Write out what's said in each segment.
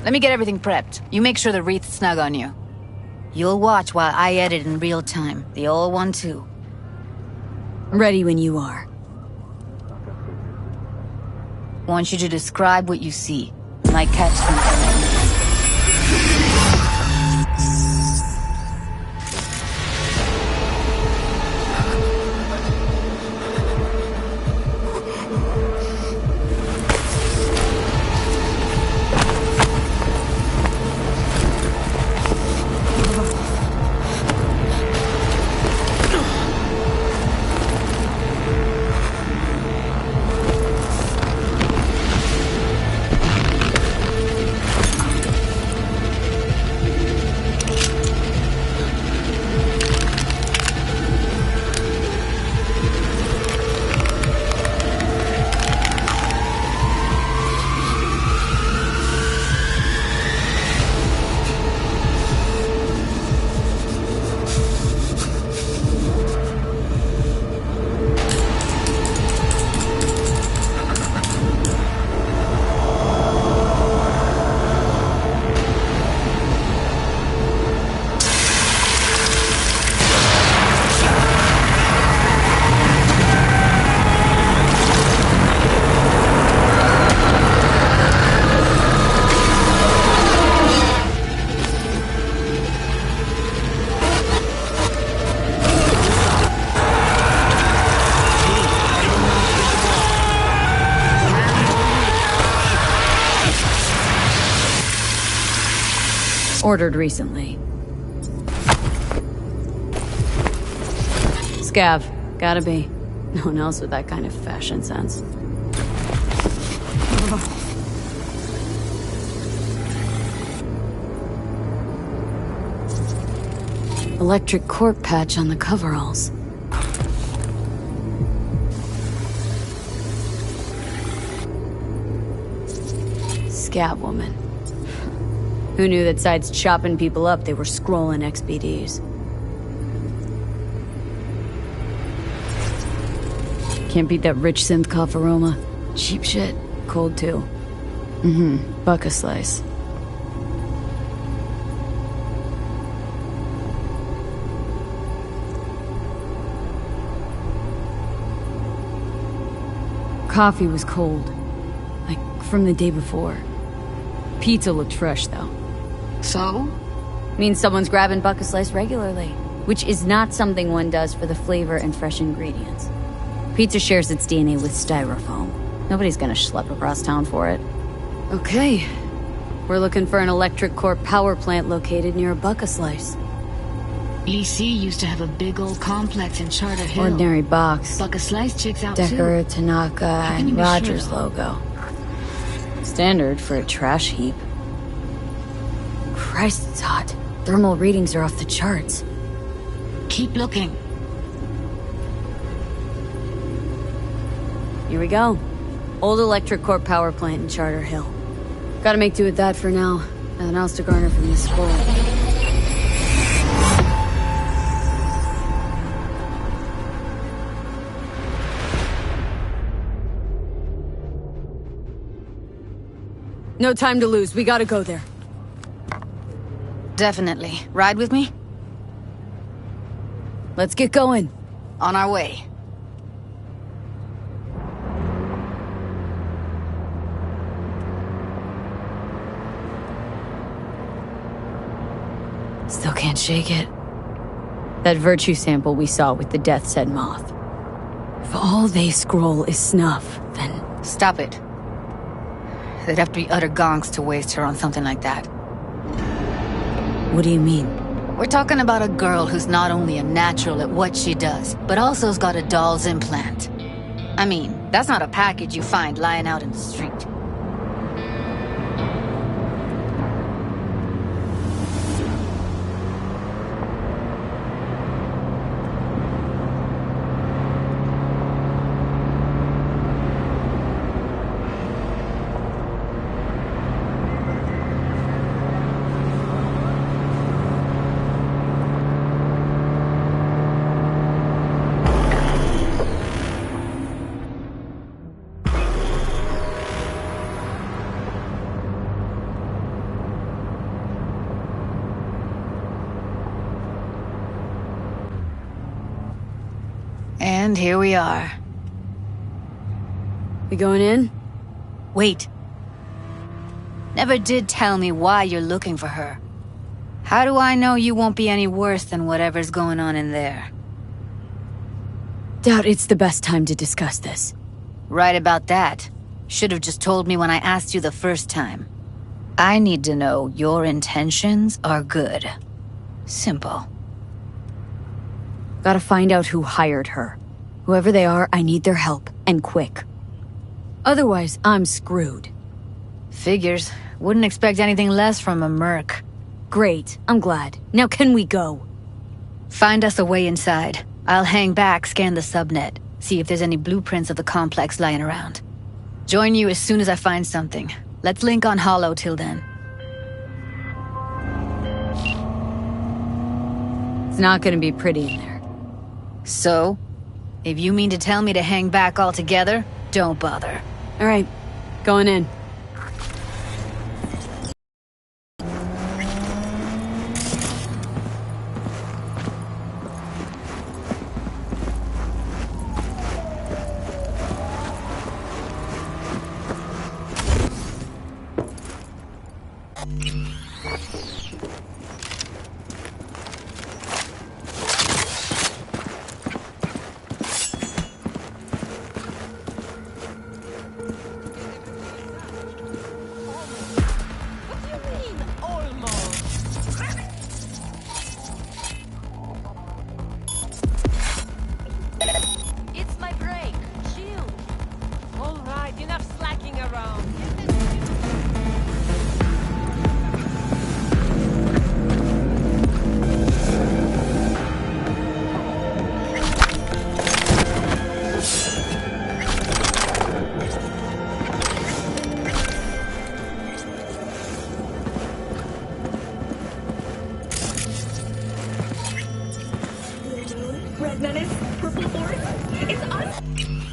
Let me get everything prepped. You make sure the wreath's snug on you. You'll watch while I edit in real time. The old one, too. Ready when you are. Want you to describe what you see. Might catch something. Ordered recently. Scav. Gotta be. No one else with that kind of fashion sense. Electric corp patch on the coveralls. Scav woman. Who knew that sides chopping people up, they were scrolling XBDs? Can't beat that rich synth cough aroma. Cheap shit. Cold too. Buck a slice. Coffee was cold. Like from the day before. Pizza looked fresh though. So? Means someone's grabbing Buck a Slice regularly, which is not something one does for the flavor and fresh ingredients. Pizza shares its DNA with styrofoam. Nobody's gonna schlep across town for it. Okay. We're looking for an electric core power plant located near a Buck a Slice. EC used to have a big old complex in Charter Hill. Ordinary box. Buck a Slice checks out Decker, too. Tanaka, and Rogers logo. Standard for a trash heap. Christ, it's hot. Thermal readings are off the charts. Keep looking. Here we go. Old electric corp power plant in Charter Hill. Gotta make do with that for now. Nothing else to garner from this scroll. No time to lose. We gotta go there. Definitely. Ride with me? Let's get going. On our way. Still can't shake it. That virtue sample we saw with the Death's Head moth. If all they scroll is snuff, then... Stop it. They'd have to be utter gonks to waste her on something like that. What do you mean? We're talking about a girl who's not only a natural at what she does, but also's got a doll's implant. I mean, that's not a package you find lying out in the street. And here we are. We going in? Wait. Never did tell me why you're looking for her. How do I know you won't be any worse than whatever's going on in there? Doubt it's the best time to discuss this. Right about that. Should have just told me when I asked you the first time. I need to know your intentions are good. Simple. Gotta find out who hired her. Whoever they are, I need their help, and quick. Otherwise, I'm screwed. Figures. Wouldn't expect anything less from a merc. Great, I'm glad. Now can we go? Find us a way inside. I'll hang back, scan the subnet, see if there's any blueprints of the complex lying around. Join you as soon as I find something. Let's link on Hollow till then. It's not gonna be pretty in there. So? If you mean to tell me to hang back altogether, don't bother. All right, going in. It's my break. Chill. All right, enough slacking around. Red Menace, Purple Force, it's us!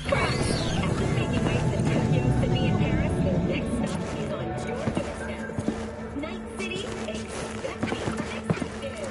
Crash! After making waves in Tokyo, Sydney, and Paris, the next stop is on your doorstep. Night City, expect the unexpected.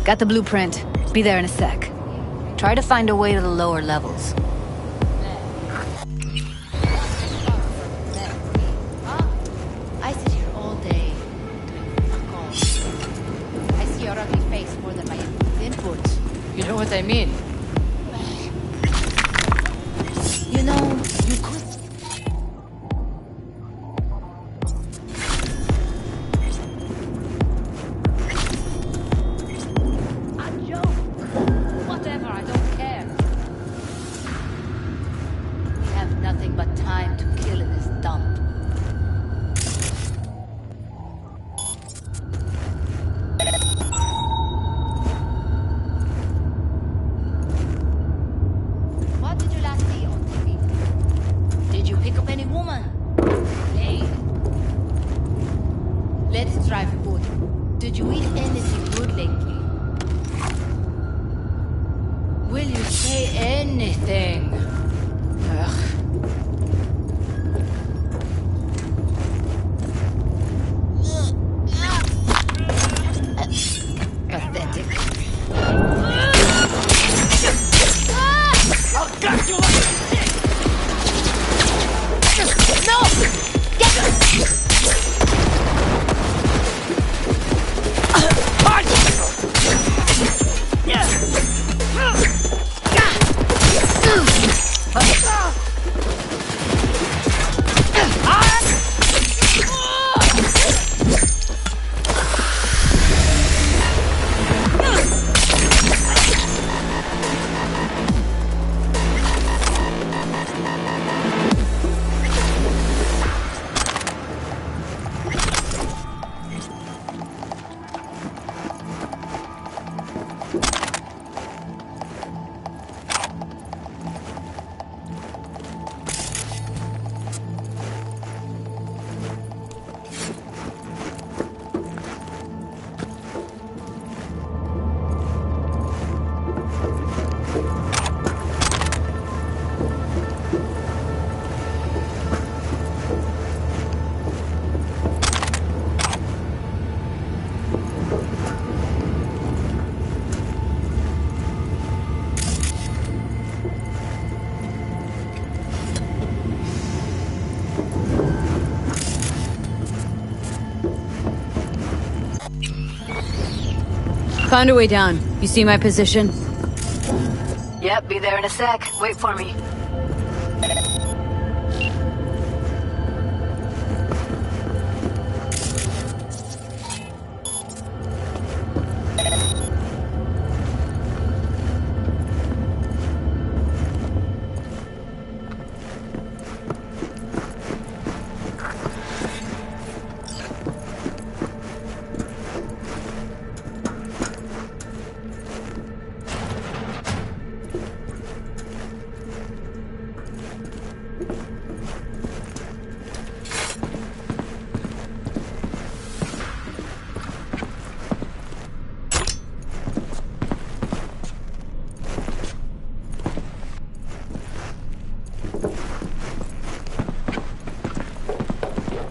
Got the blueprint. Be there in a sec. Try to find a way to the lower levels. I sit here all day doing fuck all. I see your ugly face more than my input. You know what I mean? You know, you could. A joke. Whatever, I don't care. We have nothing but time to kill in this dump. What did you last see on TV? Did you pick up any woman? Hey. Let's try food. Did you eat anything good lately? Will you say anything? Ugh. Pathetic. I'll gut you like a pig! No! Get Found a way down. You see my position? Yep, be there in a sec. Wait for me.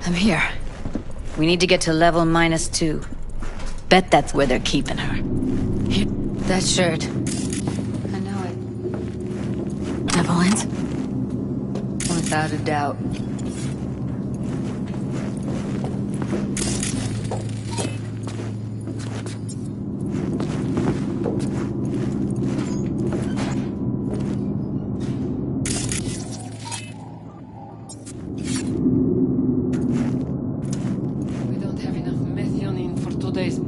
I'm here. We need to get to level -2. Bet that's where they're keeping her. Here, that shirt. I know it. Evelyn's? Without a doubt.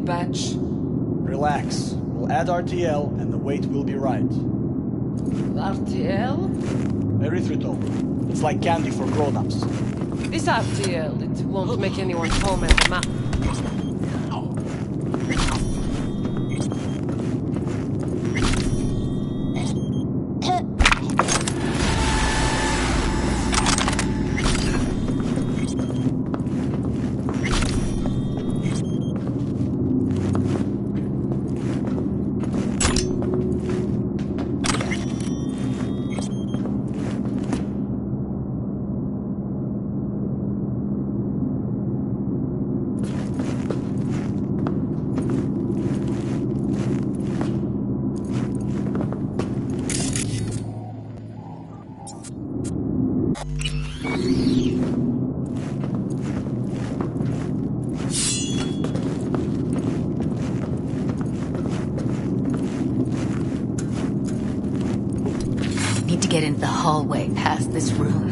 Batch. Relax. We'll add RTL and the weight will be right. RTL? Erythritol. It's like candy for grown-ups. This RTL, it won't make anyone home at the map. Need to get into the hallway past this room.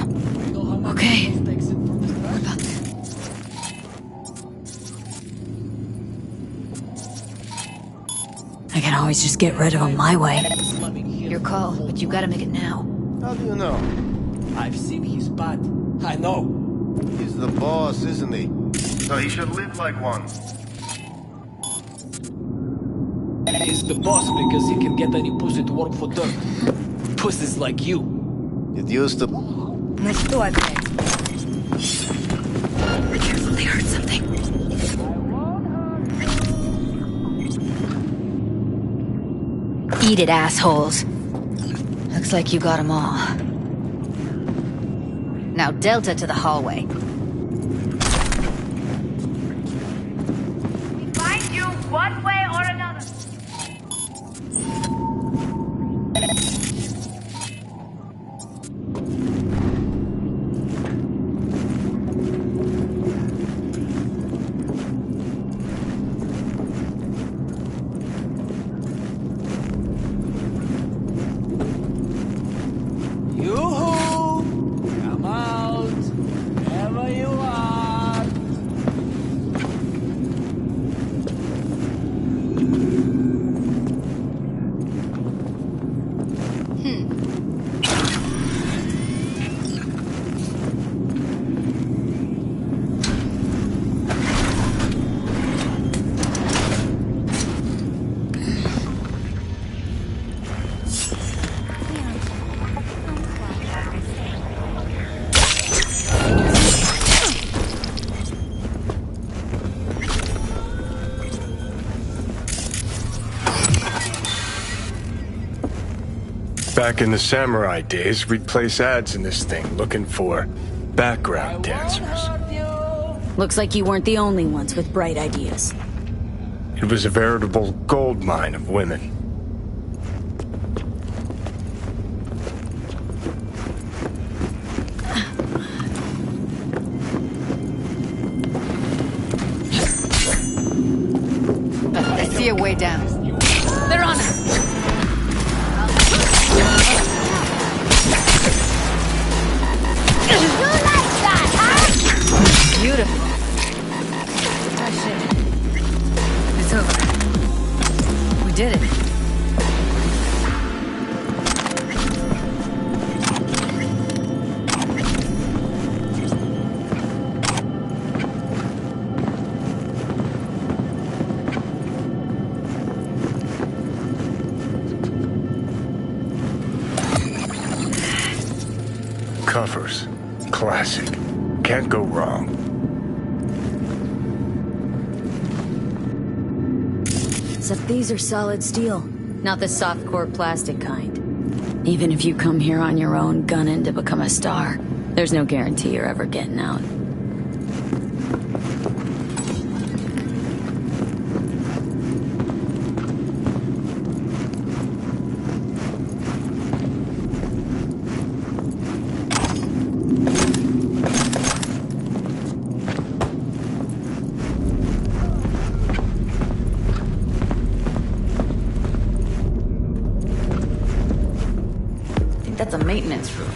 Okay. I can always just get rid of him my way. Your call, but you gotta make it now. How do you know? I've seen his butt. I know. He's the boss, isn't he? So he should live like one. He's the boss because he can get any pussy to work for dirt. Pussies like you. It used to... Let's do it. Be careful, they heard something. Eat it, assholes. Looks like you got them all. Now Delta to the hallway. Find you one way or another. Yoo-hoo! Come out! Wherever you are! Back in the samurai days, we'd place ads in this thing looking for background dancers. Looks like you weren't the only ones with bright ideas. It was a veritable gold mine of women. I see a way down. They're on us! You like that, huh? Beautiful. Oh shit. It's over. We did it. Covers. Classic. Can't go wrong. Except these are solid steel, not the soft-core plastic kind. Even if you come here on your own, gunning to become a star, there's no guarantee you're ever getting out. That's a maintenance room.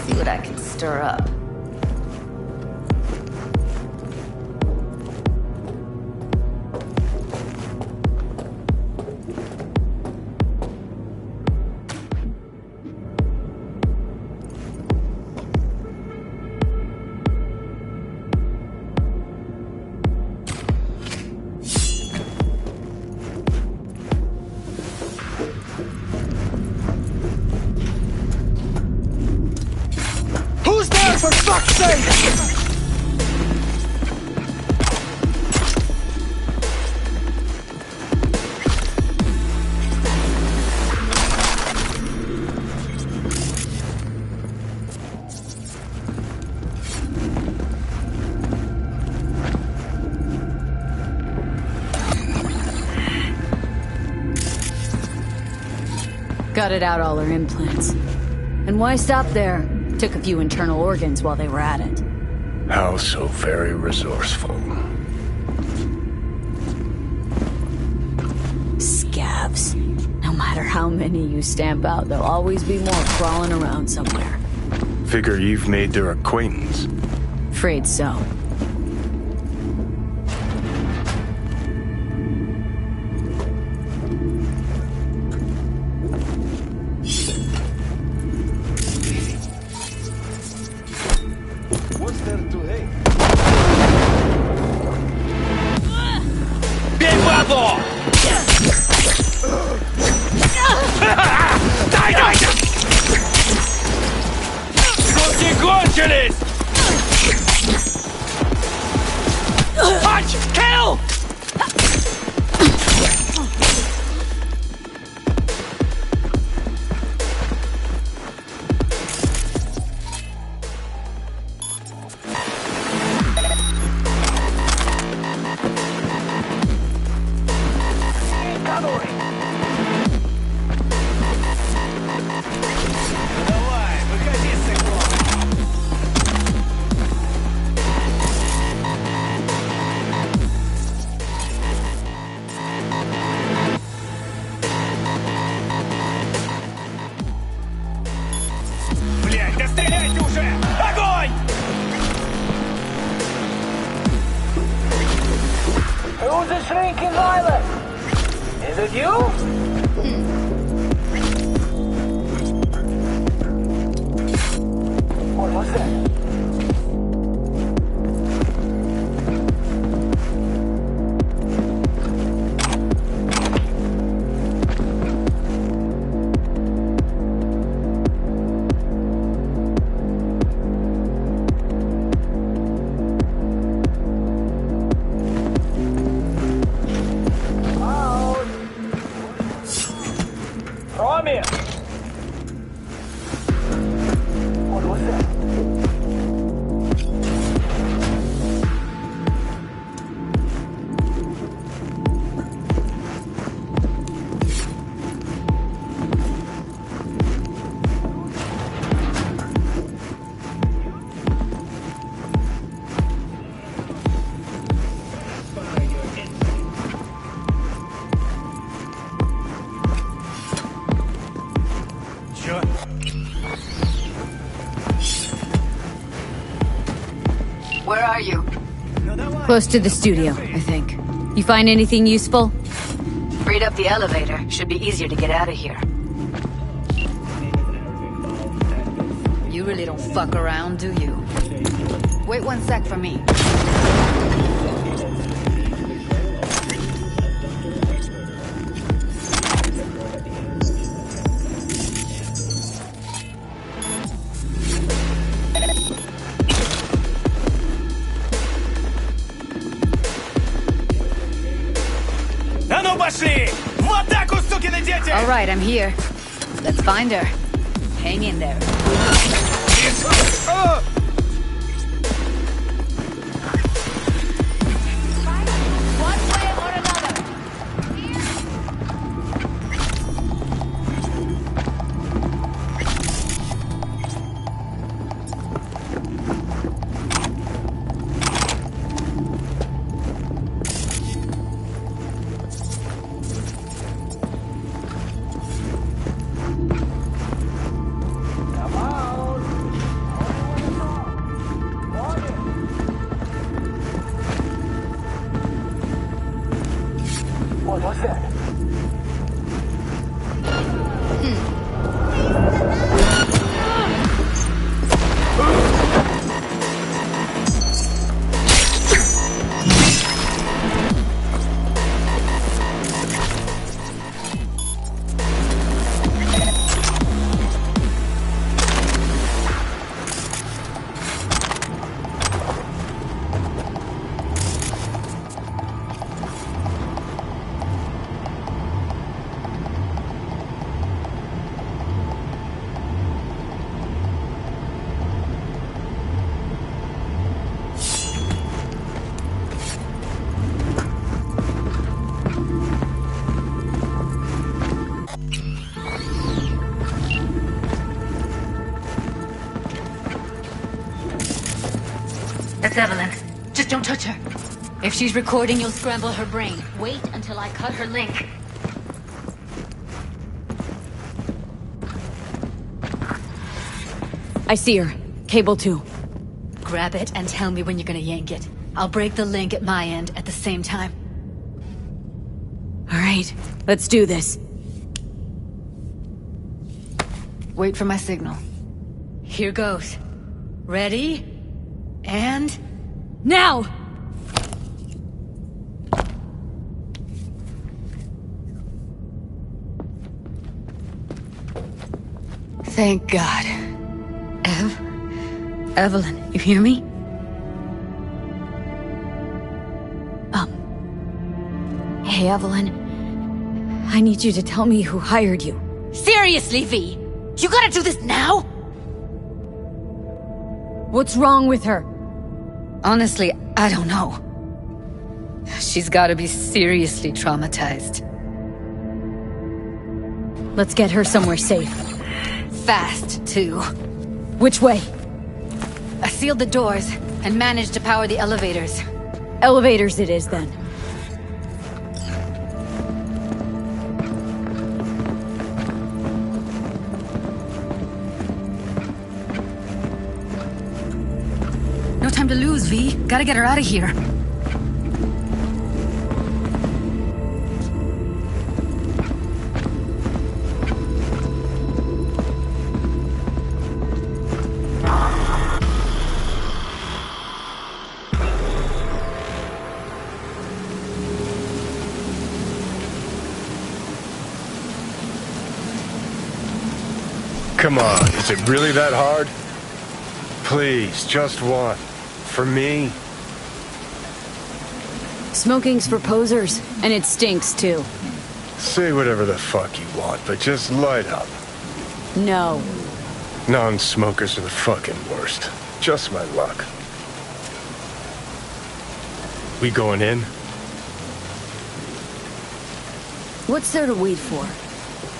See what I can stir up. For fuck's sake! Gutted out all her implants. And why stop there? Took a few internal organs while they were at it. How so very resourceful. Scabs. No matter how many you stamp out, there'll always be more crawling around somewhere. Figure you've made their acquaintance. Afraid so. Punch! Kill! Who's the shrinking violet? Is it you? What was that? What was that? Close to the studio, I think. You find anything useful? Freed up the elevator. Should be easier to get out of here. You really don't fuck around, do you? Wait 1 sec for me. All right, I'm here. Let's find her. Hang in there. That's Evelyn. Just don't touch her. If she's recording, you'll scramble her brain. Wait until I cut her link. I see her. Cable 2. Grab it and tell me when you're gonna yank it. I'll break the link at my end at the same time. All right, let's do this. Wait for my signal. Here goes. Ready? And... now! Thank God. Evelyn, you hear me? Hey, Evelyn. I need you to tell me who hired you. Seriously, V? You gotta do this now? What's wrong with her? Honestly, I don't know. She's gotta be seriously traumatized. Let's get her somewhere safe. Fast, too. Which way? I sealed the doors and managed to power the elevators. Elevators it is, then. No time to lose, V. Gotta get her out of here. Come on, is it really that hard? Please, just one. For me? Smoking's for posers, and it stinks, too. Say whatever the fuck you want, but just light up. No. Non-smokers are the fucking worst. Just my luck. We going in? What's there to wait for?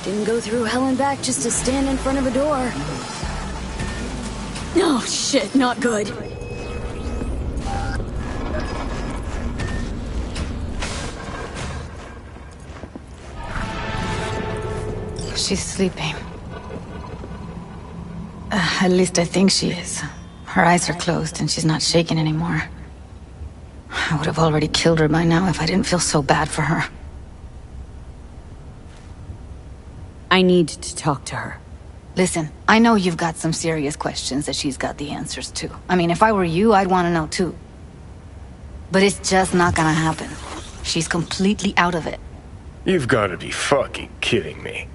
Didn't go through hell and back just to stand in front of a door. Oh, shit, not good. She's sleeping. At least I think she is. Her eyes are closed and she's not shaking anymore. I would have already killed her by now if I didn't feel so bad for her. I need to talk to her. Listen, I know you've got some serious questions that she's got the answers to. I mean, if I were you, I'd want to know too. But it's just not gonna happen. She's completely out of it. You've got to be fucking kidding me.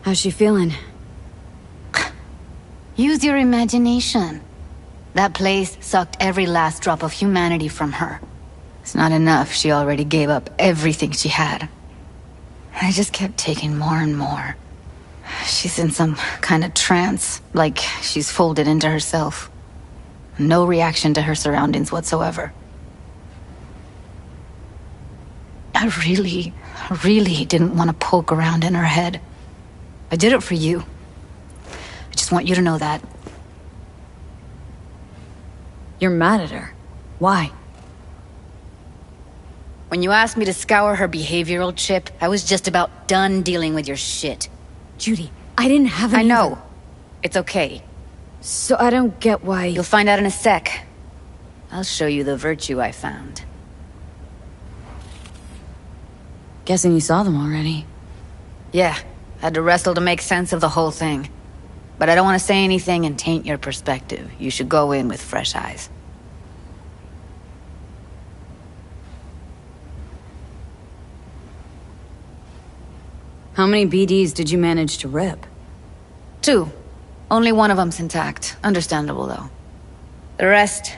How's she feeling? Use your imagination. That place sucked every last drop of humanity from her. It's not enough, she already gave up everything she had. I just kept taking more and more. She's in some kind of trance, like she's folded into herself. No reaction to her surroundings whatsoever. I really didn't want to poke around in her head. I did it for you. I just want you to know that. You're mad at her. Why? When you asked me to scour her behavioral chip, I was just about done dealing with your shit. Judy, I didn't have any... I know. It's okay. So I don't get why... You'll find out in a sec. I'll show you the virtue I found. Guessing you saw them already. Yeah, had to wrestle to make sense of the whole thing. But I don't want to say anything and taint your perspective. You should go in with fresh eyes. How many BDs did you manage to rip? 2. Only one of them's intact. Understandable, though. The rest...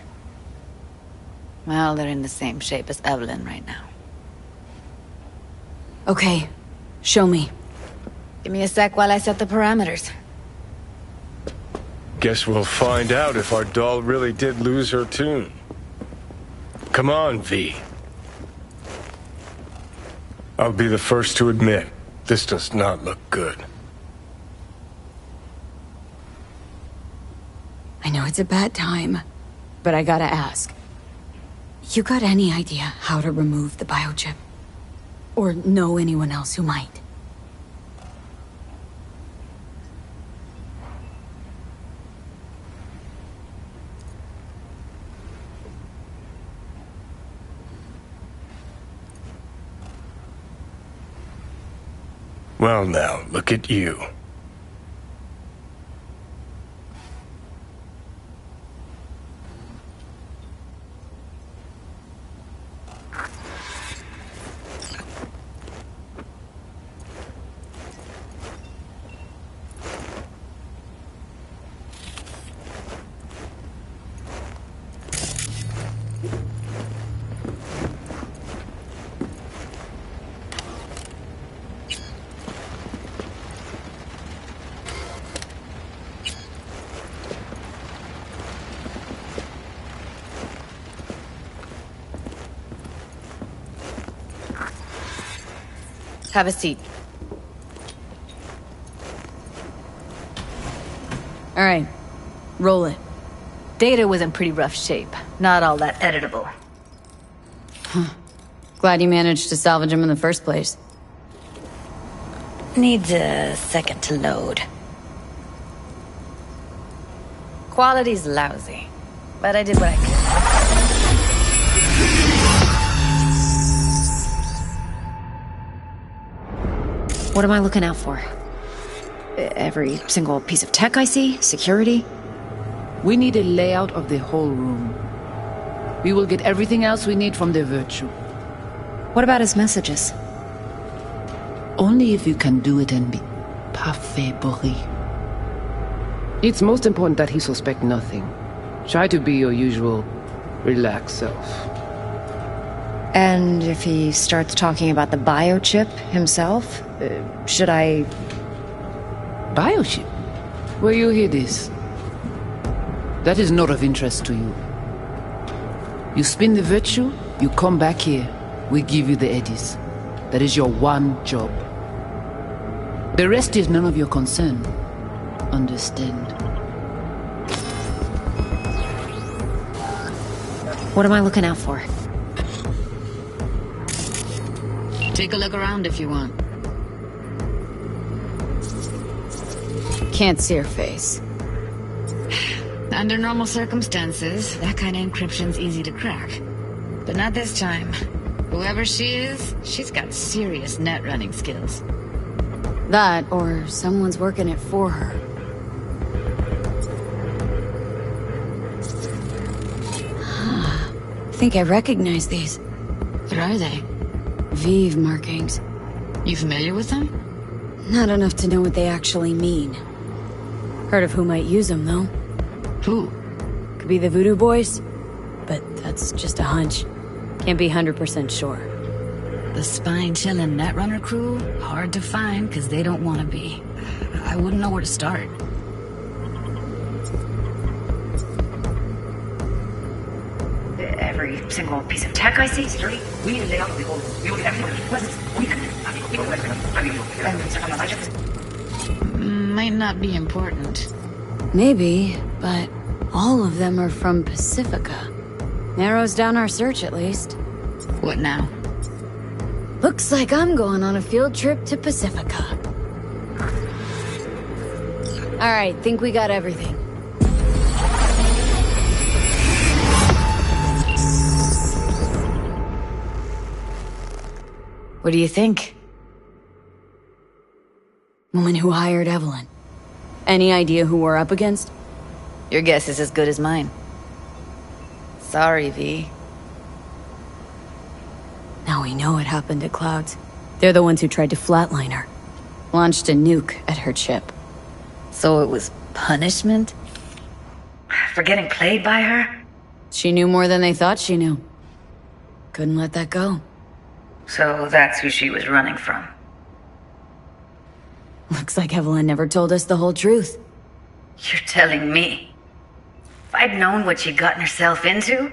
well, they're in the same shape as Evelyn right now. Okay. Show me. Give me a sec while I set the parameters. Guess we'll find out if our doll really did lose her tune. Come on, V. I'll be the first to admit, this does not look good. I know it's a bad time, but I gotta ask. You got any idea how to remove the biochip? Or know anyone else who might? Well now, look at you. Have a seat. All right. Roll it. Data was in pretty rough shape. Not all that editable. Glad you managed to salvage him in the first place. Needs a second to load. Quality's lousy, but I did what I could. What am I looking out for? Every single piece of tech I see? Security? We need a layout of the whole room. We will get everything else we need from the Virtue. What about his messages? Only if you can do it and be parfait bourré. It's most important that he suspect nothing. Try to be your usual, relaxed self. And if he starts talking about the biochip himself, should I... Biochip? Where you hear this? That is not of interest to you. You spin the Virtue, you come back here, we give you the eddies. That is your one job. The rest is none of your concern. Understand? What am I looking out for? Take a look around if you want. Can't see her face. Under normal circumstances, that kind of encryption's easy to crack. But not this time. Whoever she is, she's got serious net running skills. That, or someone's working it for her. I think I recognize these. What are they? Vive markings. You familiar with them? Not enough to know what they actually mean. Heard of who might use them, though. Who? Could be the Voodoo Boys, but that's just a hunch. Can't be 100% sure. The spine-chilling Netrunner crew? Hard to find, because they don't want to be. I wouldn't know where to start. Every single piece of tech I see, Might not be important. Maybe, but all of them are from Pacifica. Narrows down our search, at least. What now? Looks like I'm going on a field trip to Pacifica. Alright, think we got everything. What do you think? Woman who hired Evelyn. Any idea who we're up against? Your guess is as good as mine. Sorry, V. Now we know what happened at Clouds. They're the ones who tried to flatline her. Launched a nuke at her chip. So it was punishment? For getting played by her? She knew more than they thought she knew. Couldn't let that go. So that's who she was running from. Looks like Evelyn never told us the whole truth. You're telling me? If I'd known what she'd gotten herself into?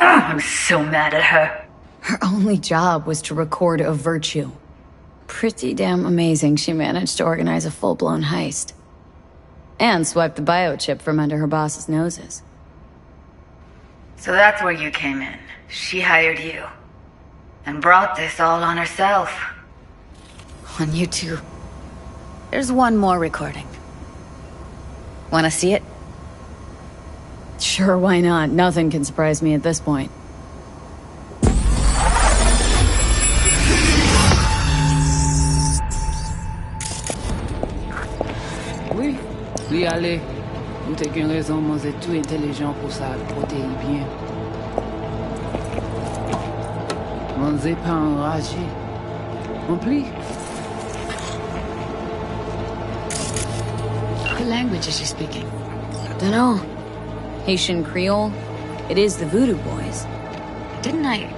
Oh, I'm so mad at her. Her only job was to record a virtue. Pretty damn amazing she managed to organize a full-blown heist. And swipe the biochip from under her boss's noses. So that's where you came in. She hired you. And brought this all on herself. On you too. There's one more recording. Wanna see it? Sure, why not? Nothing can surprise me at this point. Oui, oui, allez. Vous t'es qu'une raison, moi, c'est tout intelligent pour ça, protéger bien. Moi, c'est pas enragé. Rempli. What language is she speaking? Dunno. Haitian Creole? It is the Voodoo Boys. Didn't I...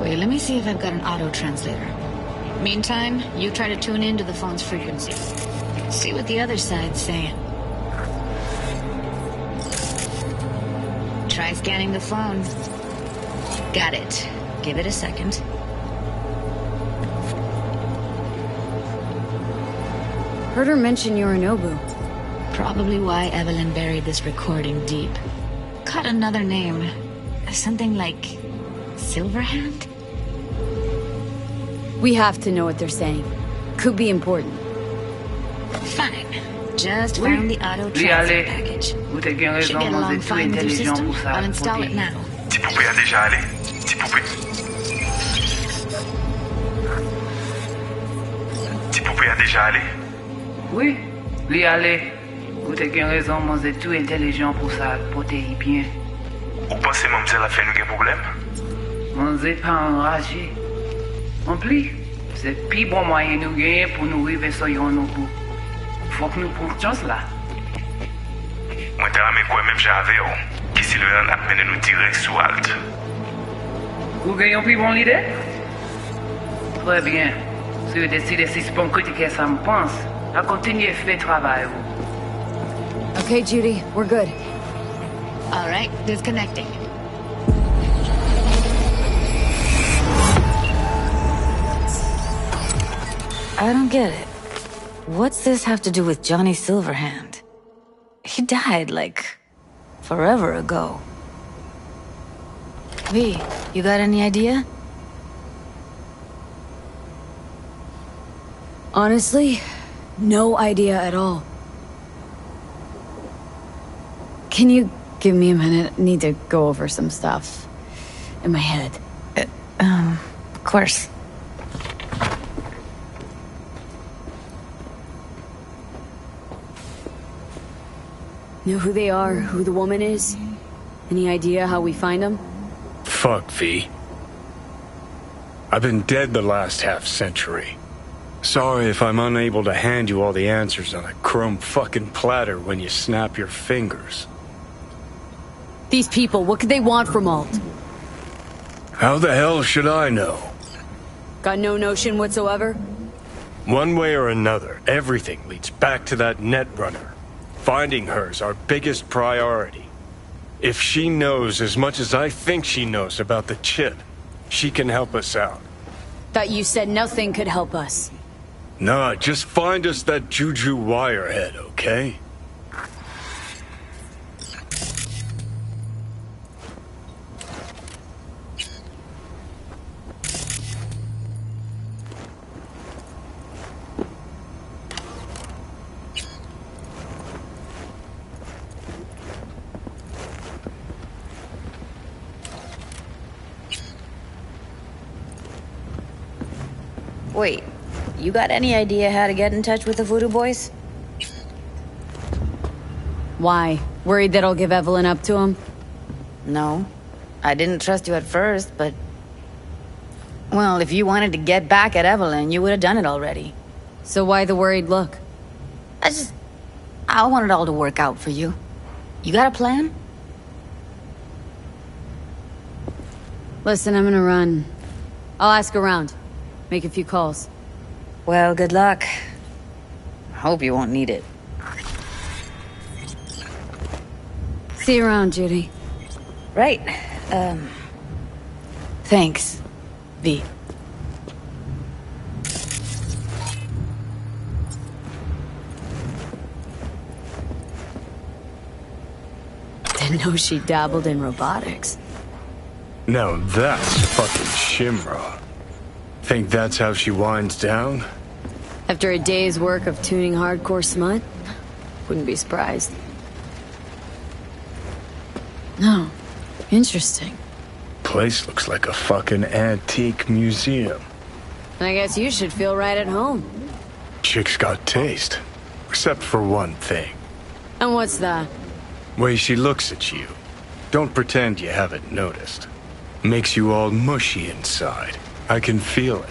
Wait, let me see if I've got an auto-translator. Meantime, you try to tune into the phone's frequency. See what the other side's saying. Try scanning the phone. Got it. Give it a second. Heard her mention Yorinobu. Probably why Evelyn buried this recording deep. Caught another name. Something like... Silverhand? We have to know what they're saying. Could be important. Fine. Just found the auto-transfer package. Should get along fine with your system. I'll install it now. Petit poupée a déjà allé. Petit poupée. Petit poupée a déjà allé. Oui, lui allez. Vous t'es qu'une raison, moi, c'est tout intelligent pour ça, protéger bien. Vous pensez, mademoiselle, a fait nous un problème? Moi, c'est pas enragé. En plus, c'est le plus bon moyen de nous gagner pour nous arriver sur Yorinobu. Faut que nous prenions chance là. Moi, t'as ramé quoi, même j'avais, qui si le a mené nous direct sous Alt. Vous gagnez plus bon l'idée? Très bien. Si vous décidez si c'est bon critiquer ça me pense, à continuer à faire le travail. Okay, Judy, we're good. All right, disconnecting. I don't get it. What's this have to do with Johnny Silverhand? He died, like, forever ago. V, you got any idea? Honestly, no idea at all. Can you give me a minute? I need to go over some stuff in my head. Of course. Know who they are? Who the woman is? Any idea how we find them? Fuck, V. I've been dead the last half-century. Sorry if I'm unable to hand you all the answers on a chrome fucking platter when you snap your fingers. These people, what could they want from Alt? How the hell should I know? Got no notion whatsoever? One way or another, everything leads back to that Netrunner. Finding her's our biggest priority. If she knows as much as I think she knows about the chip, she can help us out. Thought you said nothing could help us. Nah, just find us that Juju wirehead, okay? Wait, you got any idea how to get in touch with the Voodoo Boys? Why? Worried that I'll give Evelyn up to him? No. I didn't trust you at first, but... Well, if you wanted to get back at Evelyn, you would have done it already. So why the worried look? I want it all to work out for you. You got a plan? Listen, I'm gonna run. I'll ask around. Make a few calls. Well, good luck. Hope you won't need it. See you around, Judy. Right. Thanks, V. Didn't know she dabbled in robotics. Now that's fucking Shimra. Think that's how she winds down? After a day's work of tuning hardcore smut? Wouldn't be surprised. No. Interesting. Place looks like a fucking antique museum. I guess you should feel right at home. Chick's got taste. Except for one thing. And what's that? Way she looks at you. Don't pretend you haven't noticed. Makes you all mushy inside. I can feel it.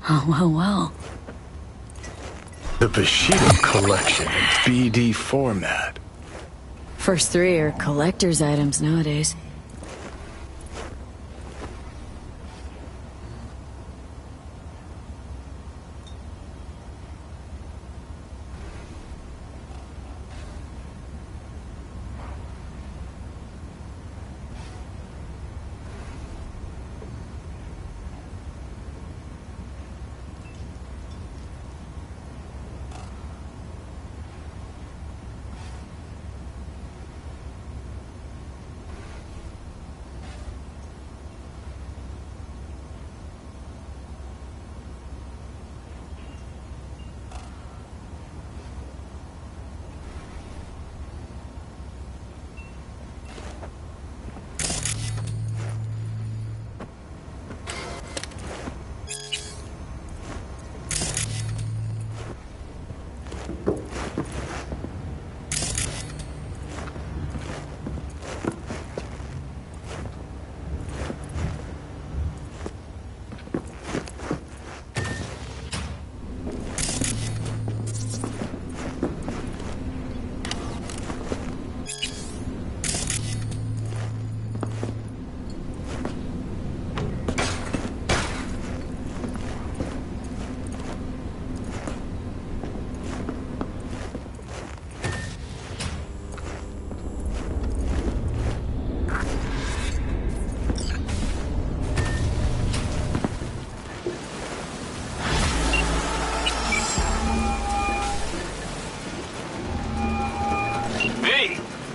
Oh, well. The Bushido collection in BD format. First three are collector's items nowadays.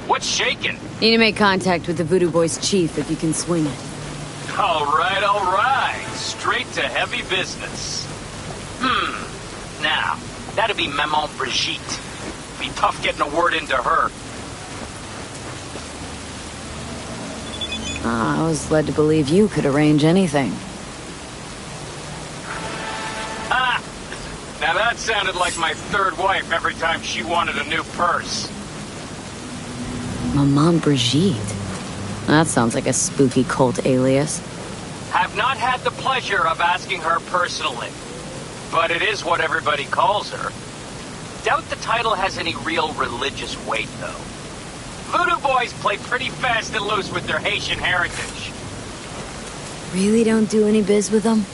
What's shaking? Need to make contact with the Voodoo Boys chief if you can swing it. All right. Straight to heavy business. Now, that'd be Maman Brigitte. Be tough getting a word into her. I was led to believe you could arrange anything. Now that sounded like my third wife every time she wanted a new purse. Maman Brigitte? That sounds like a spooky cult alias. Have not had the pleasure of asking her personally, but it is what everybody calls her. Doubt the title has any real religious weight, though. Voodoo boys play pretty fast and loose with their Haitian heritage. Really don't do any biz with them?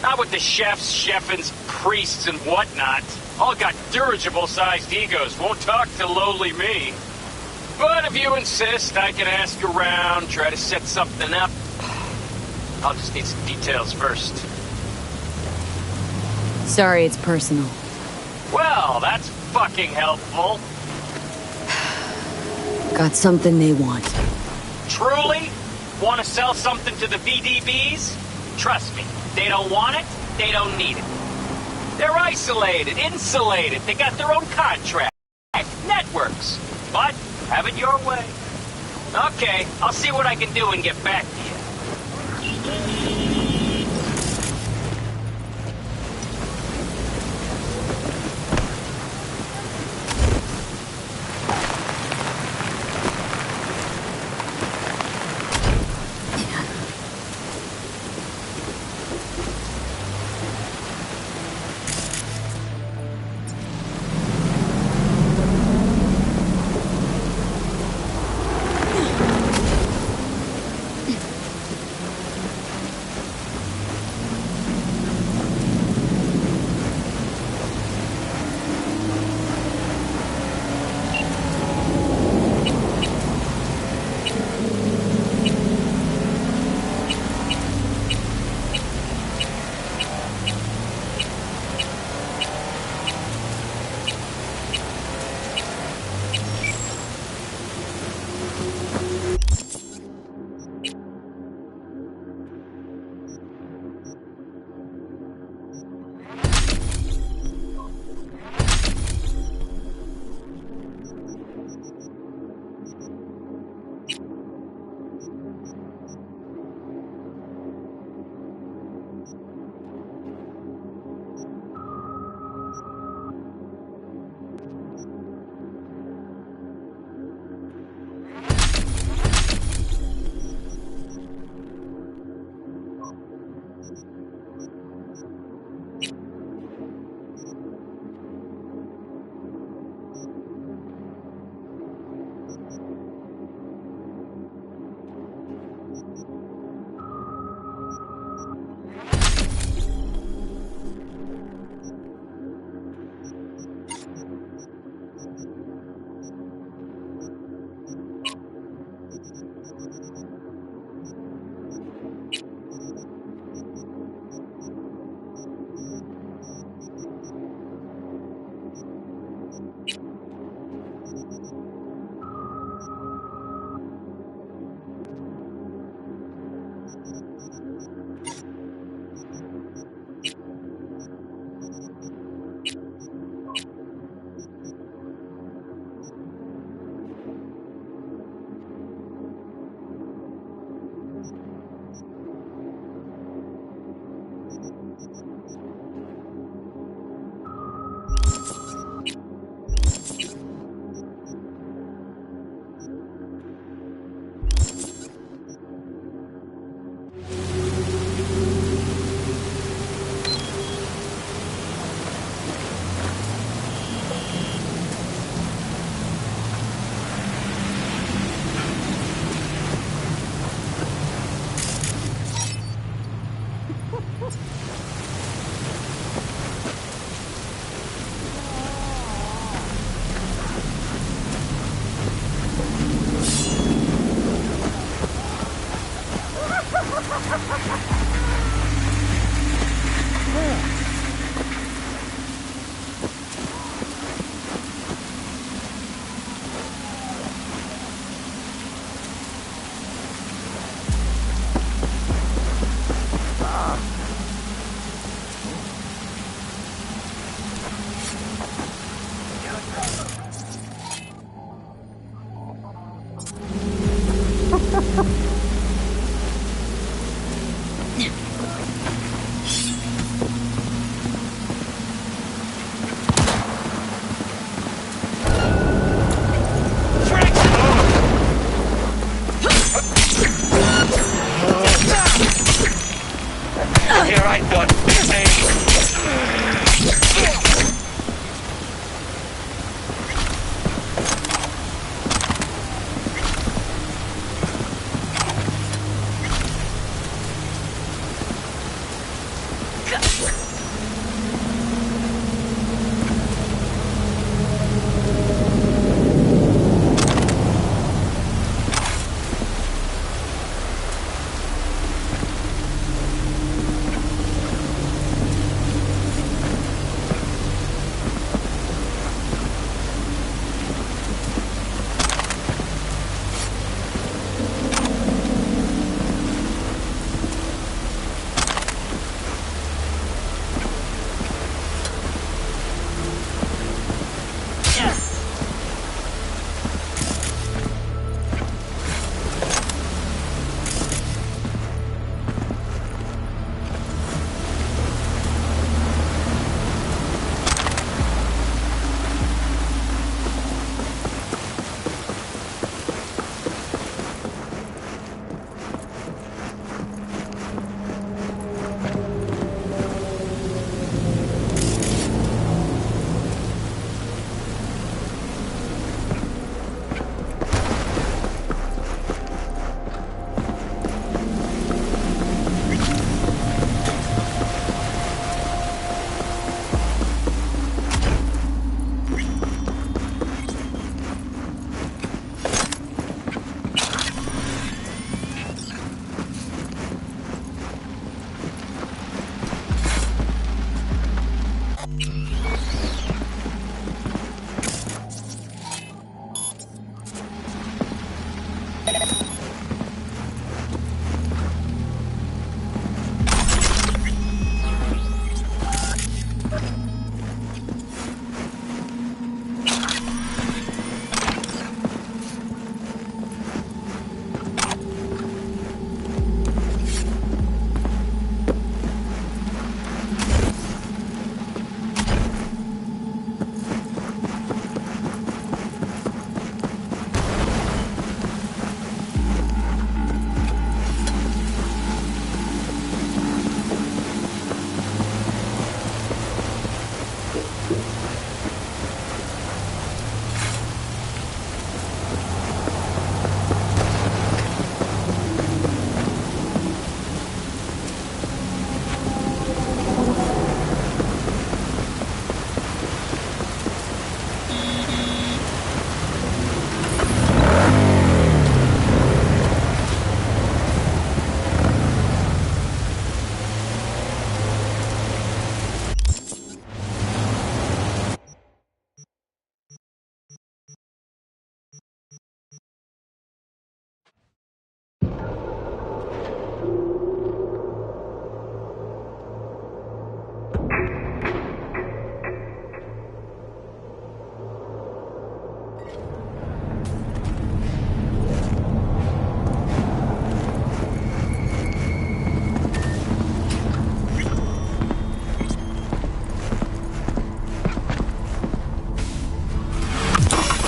Not with the chefs, chefins, priests, and whatnot. All got dirigible-sized egos, won't talk to lowly me. But if you insist, I can ask around, try to set something up. I'll just need some details first. Sorry, it's personal. Well, that's fucking helpful. Got something they want. Truly? Want to sell something to the VDBs? Trust me, they don't want it, they don't need it. They're isolated, insulated, they got their own contract, networks. But have it your way. Okay, I'll see what I can do and get back to you. But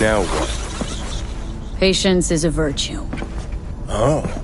now what? Patience is a virtue. Oh.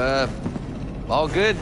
All good.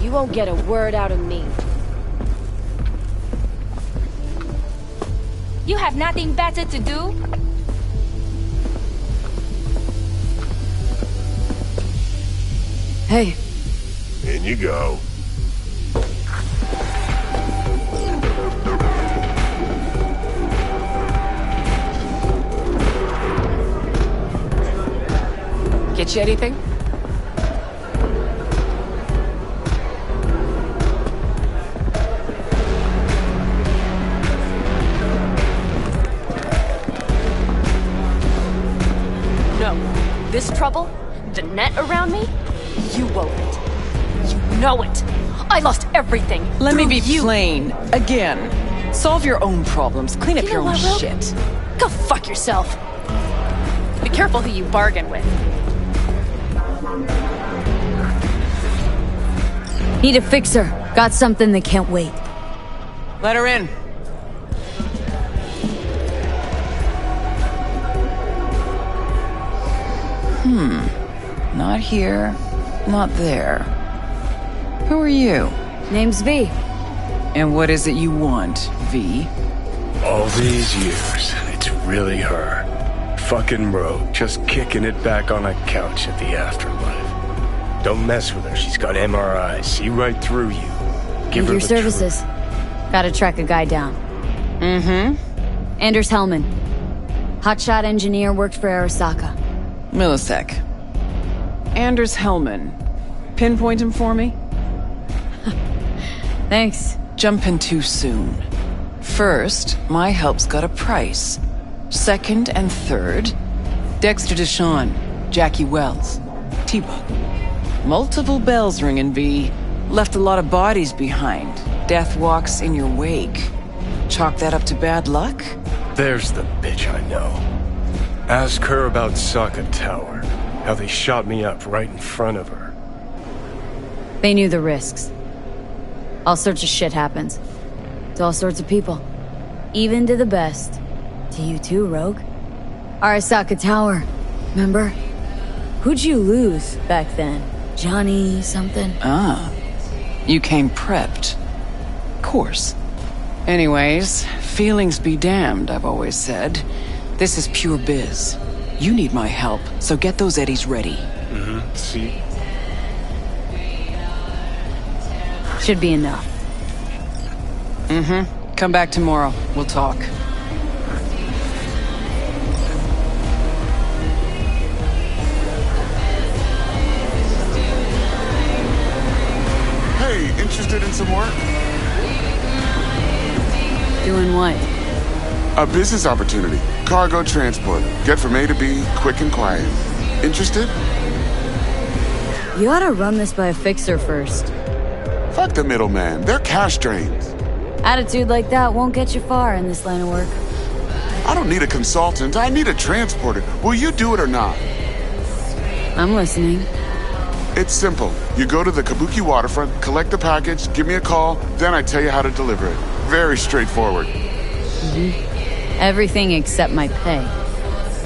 You won't get a word out of me. You have nothing better to do? Hey. In you go. Get you anything? This trouble? The net around me? You wove it. You know it. I lost everything. Let me be plain. Again. Solve your own problems. Clean up your own shit. Go fuck yourself. Be careful who you bargain with. Need a fixer. Got something that can't wait. Let her in. Not here, not there. Who are you? Name's V. And what is it you want, V? All these years, it's really her. Fucking rogue, just kicking it back on a couch at the afterlife. Don't mess with her, she's got MRIs, see right through you. Give Need her your the services. Gotta track a guy down. Mm-hmm. Anders Hellman. Hotshot engineer, worked for Arasaka. Millisec. Anders Hellman. Pinpoint him for me? Thanks. Jumping too soon. First, my help's got a price. Second and third, Dexter Deshawn, Jackie Wells, T-Bug. Multiple bells ringing, V. Left a lot of bodies behind. Death walks in your wake. Chalk that up to bad luck? There's the bitch I know. Ask her about Saka Tower. How they shot me up right in front of her. They knew the risks. All sorts of shit happens. To all sorts of people. Even to the best. To you too, Rogue. Arasaka Tower. Remember? Who'd you lose back then? Johnny something? Ah. You came prepped. Course. Anyways, feelings be damned, I've always said. This is pure biz. You need my help, so get those eddies ready. See? Should be enough. Mm-hmm. Come back tomorrow. We'll talk. Hey, interested in some work? Doing what? A business opportunity. Cargo transport. Get from A to B, quick and quiet. Interested? You ought to run this by a fixer first. Fuck the middleman. They're cash drains. Attitude like that won't get you far in this line of work. I don't need a consultant. I need a transporter. Will you do it or not? I'm listening. It's simple. You go to the Kabuki waterfront, collect the package, give me a call, then I tell you how to deliver it. Very straightforward. Everything except my pay.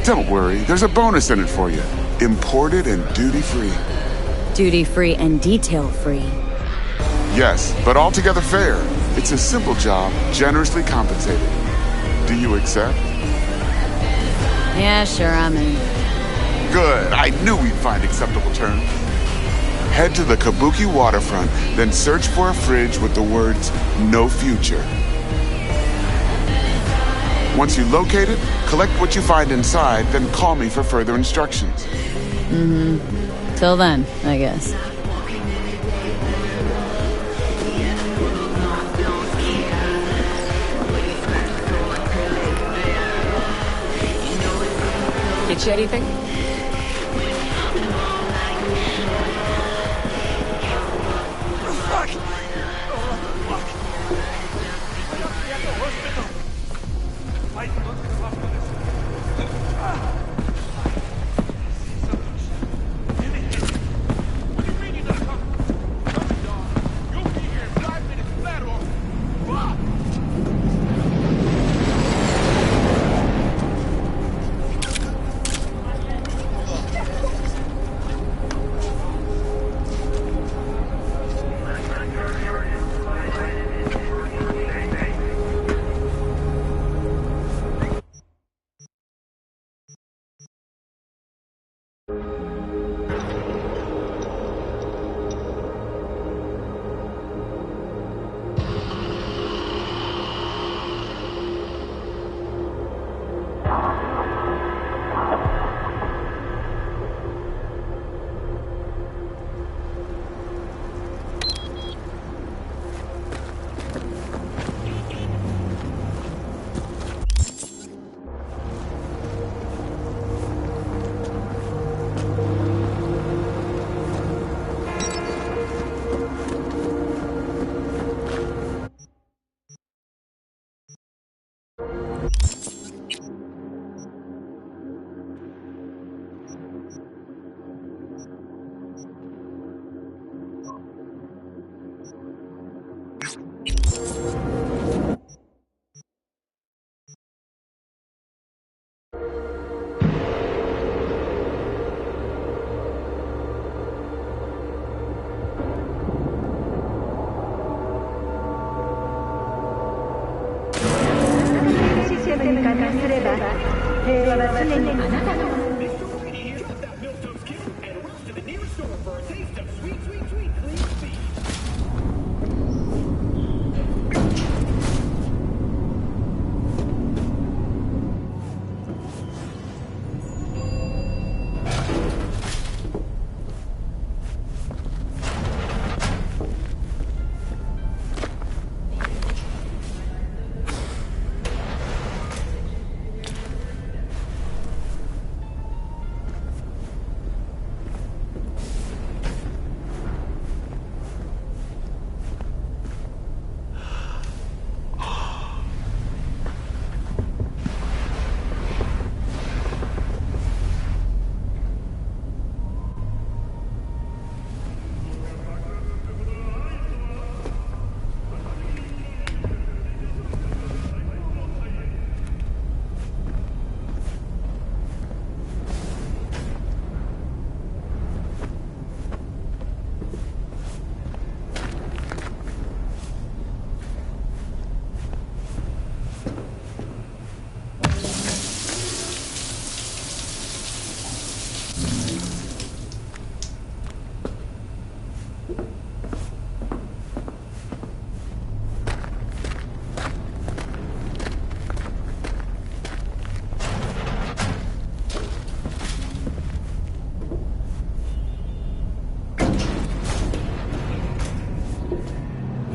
Don't worry. There's a bonus in it for you. Imported and duty-free. Duty-free and detail-free. Yes, but altogether fair. It's a simple job, generously compensated. Do you accept? Yeah, sure, I'm in. Good. I knew we'd find acceptable terms. Head to the Kabuki waterfront, then search for a fridge with the words, "No future." Once you locate it, collect what you find inside, then call me for further instructions. Till then, I guess. Get you anything?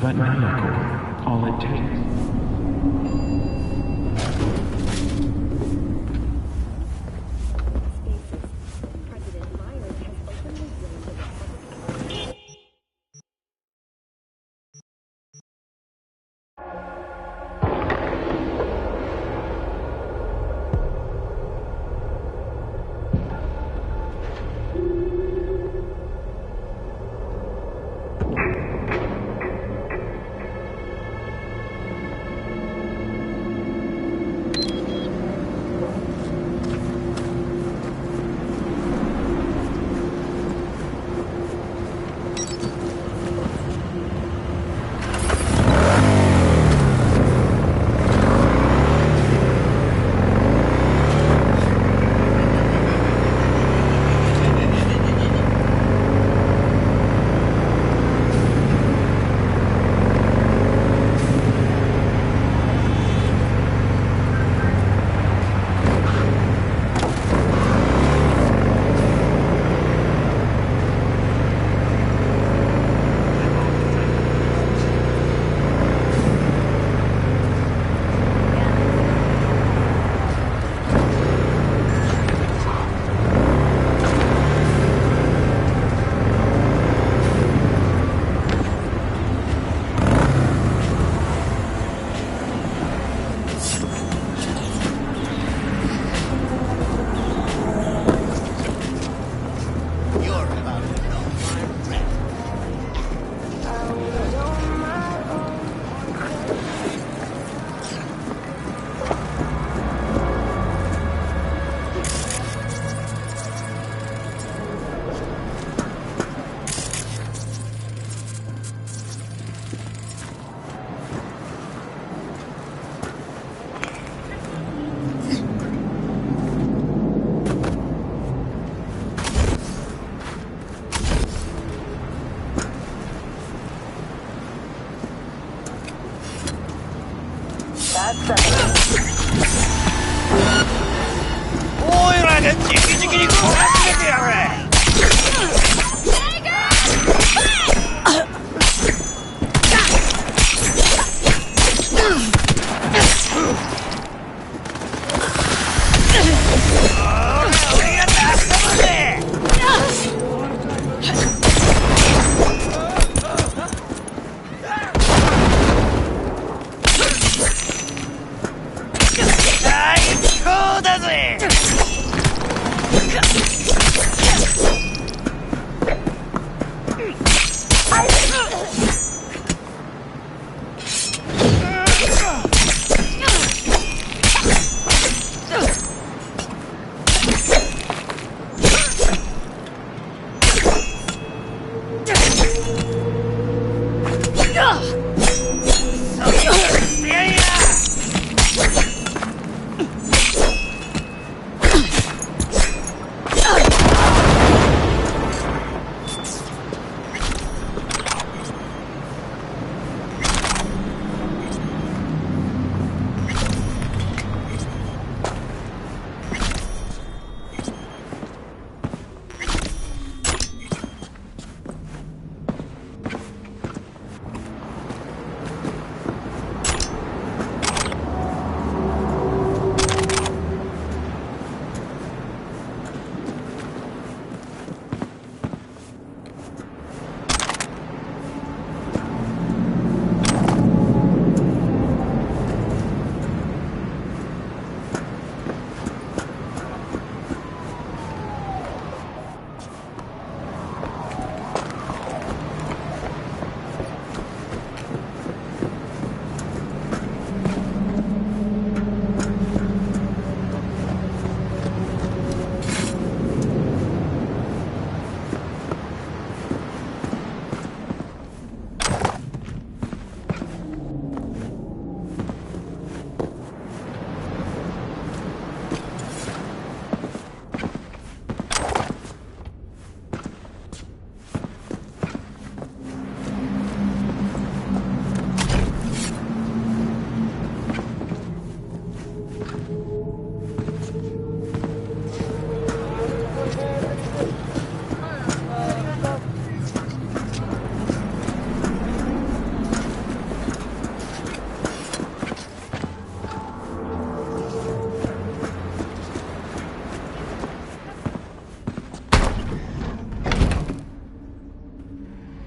That miracle, all it takes.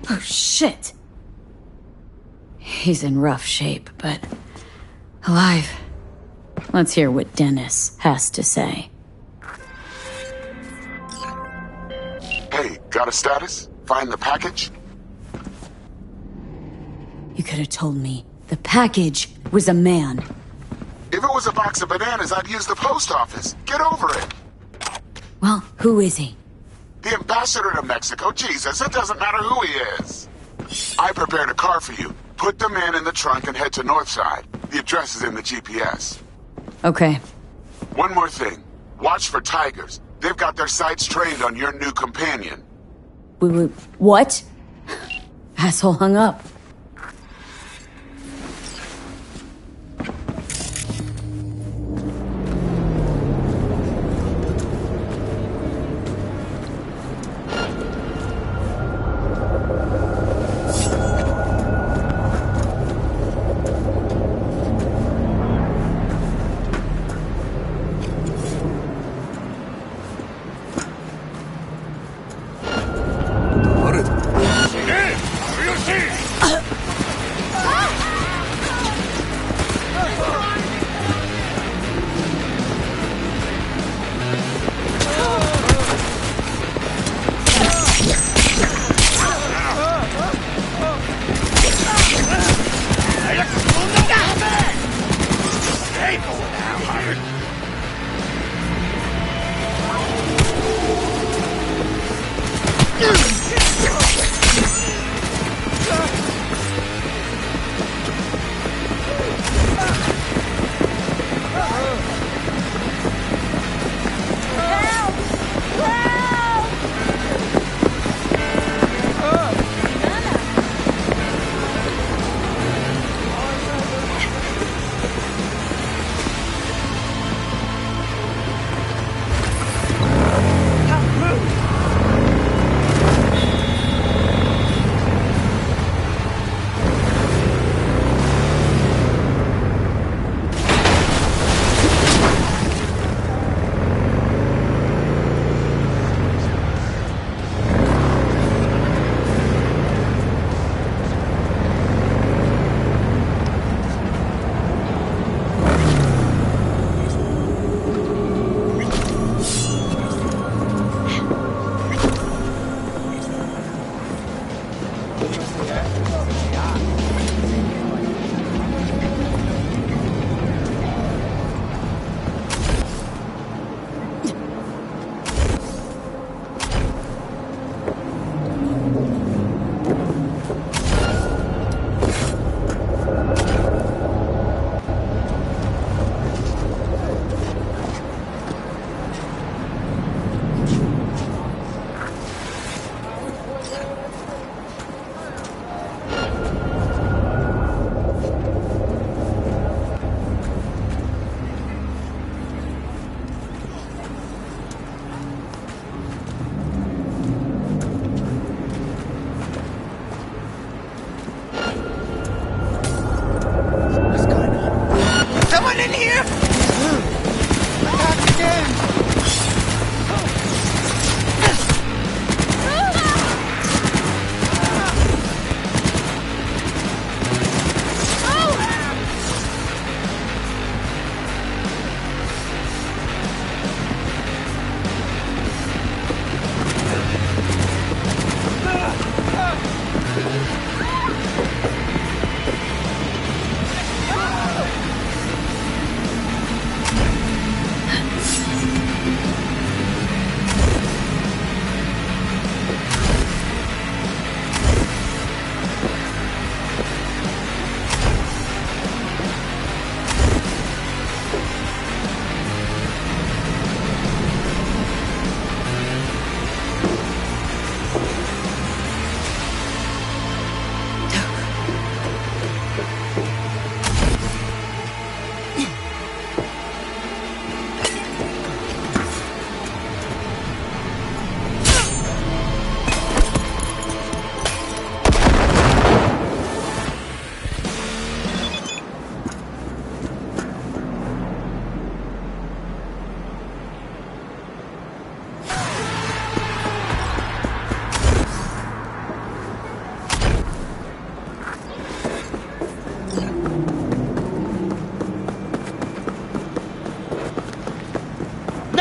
Oh, shit. He's in rough shape, but alive. Let's hear what Dennis has to say. Hey, got a status? Find the package? You could have told me the package was a man. If it was a box of bananas, I'd use the post office. Get over it. Well, who is he? The ambassador to Mexico. Jesus, it doesn't matter who he is. I prepared a car for you. Put the man in the trunk and head to Northside. The address is in the GPS. Okay. One more thing. Watch for tigers. They've got their sights trained on your new companion. What? Asshole hung up.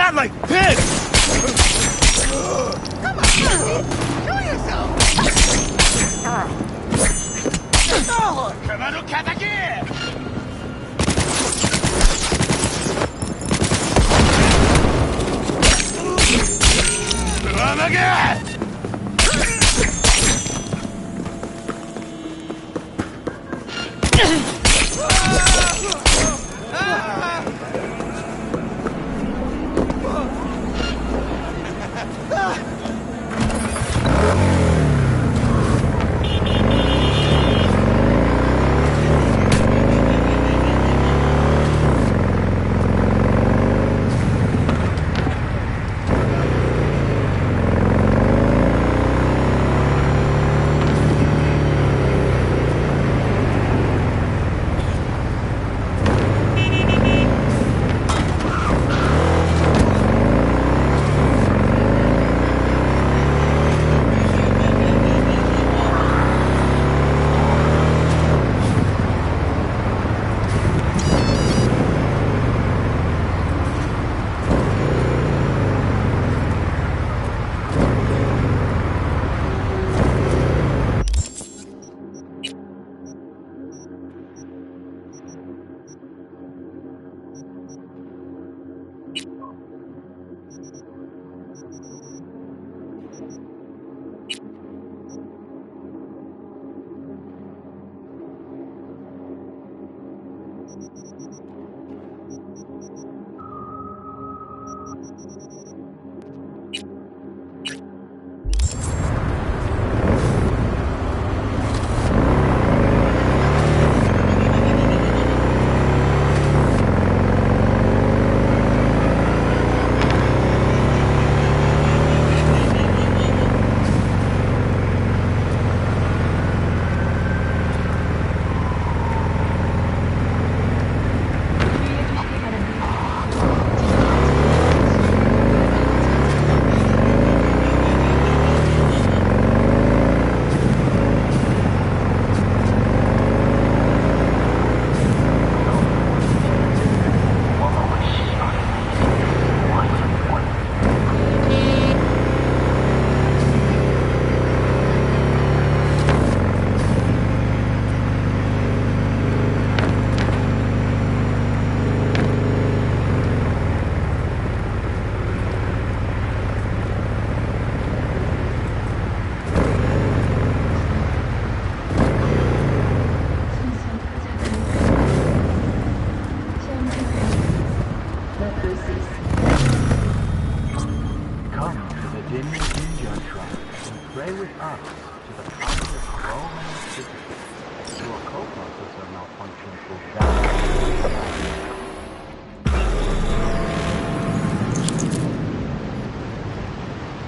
Not like this! Come on, show yourself! 그만로 가다기! 들어가게!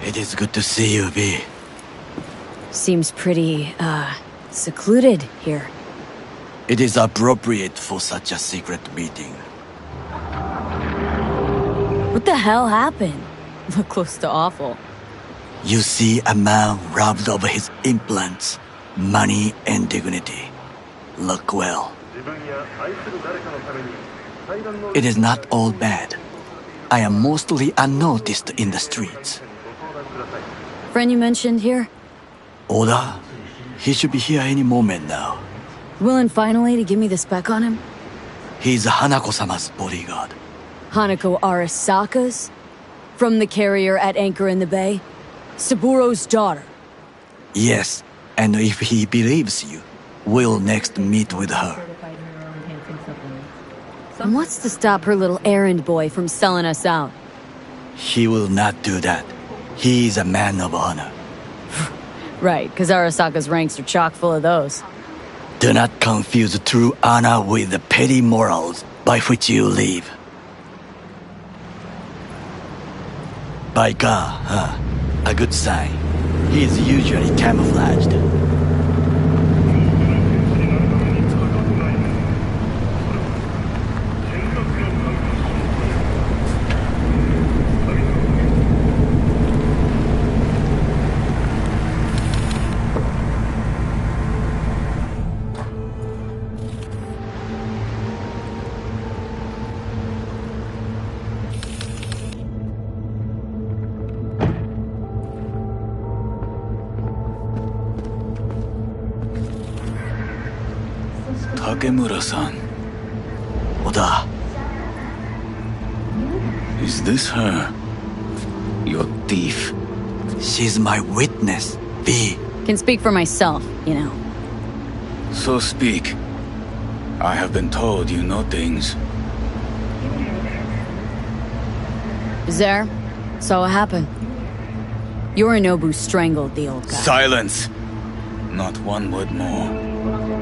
It is good to see you, V. Seems pretty, secluded here. It is appropriate for such a secret meeting. What the hell happened? Look close to awful. You see a man robbed of his implants, money and dignity. Look well. It is not all bad. I am mostly unnoticed in the streets. Friend you mentioned here? Oda? He should be here any moment now. Willing finally to give me the spec on him? He's Hanako-sama's bodyguard. Hanako Arasaka's? From the carrier at anchor in the bay? Saburo's daughter? Yes, and if he believes you, we'll next meet with her. And what's to stop her little errand boy from selling us out? He will not do that. He is a man of honor. Right, because Arasaka's ranks are chock full of those. Do not confuse true honor with the petty morals by which you live. Biker, huh? A good sign. He is usually camouflaged. Takemura-san. Oda. Is this her? Your thief? She's my witness, V. Can speak for myself, you know. So speak. I have been told you know things. There. So what happened? Yorinobu strangled the old guy. Silence! Not one word more.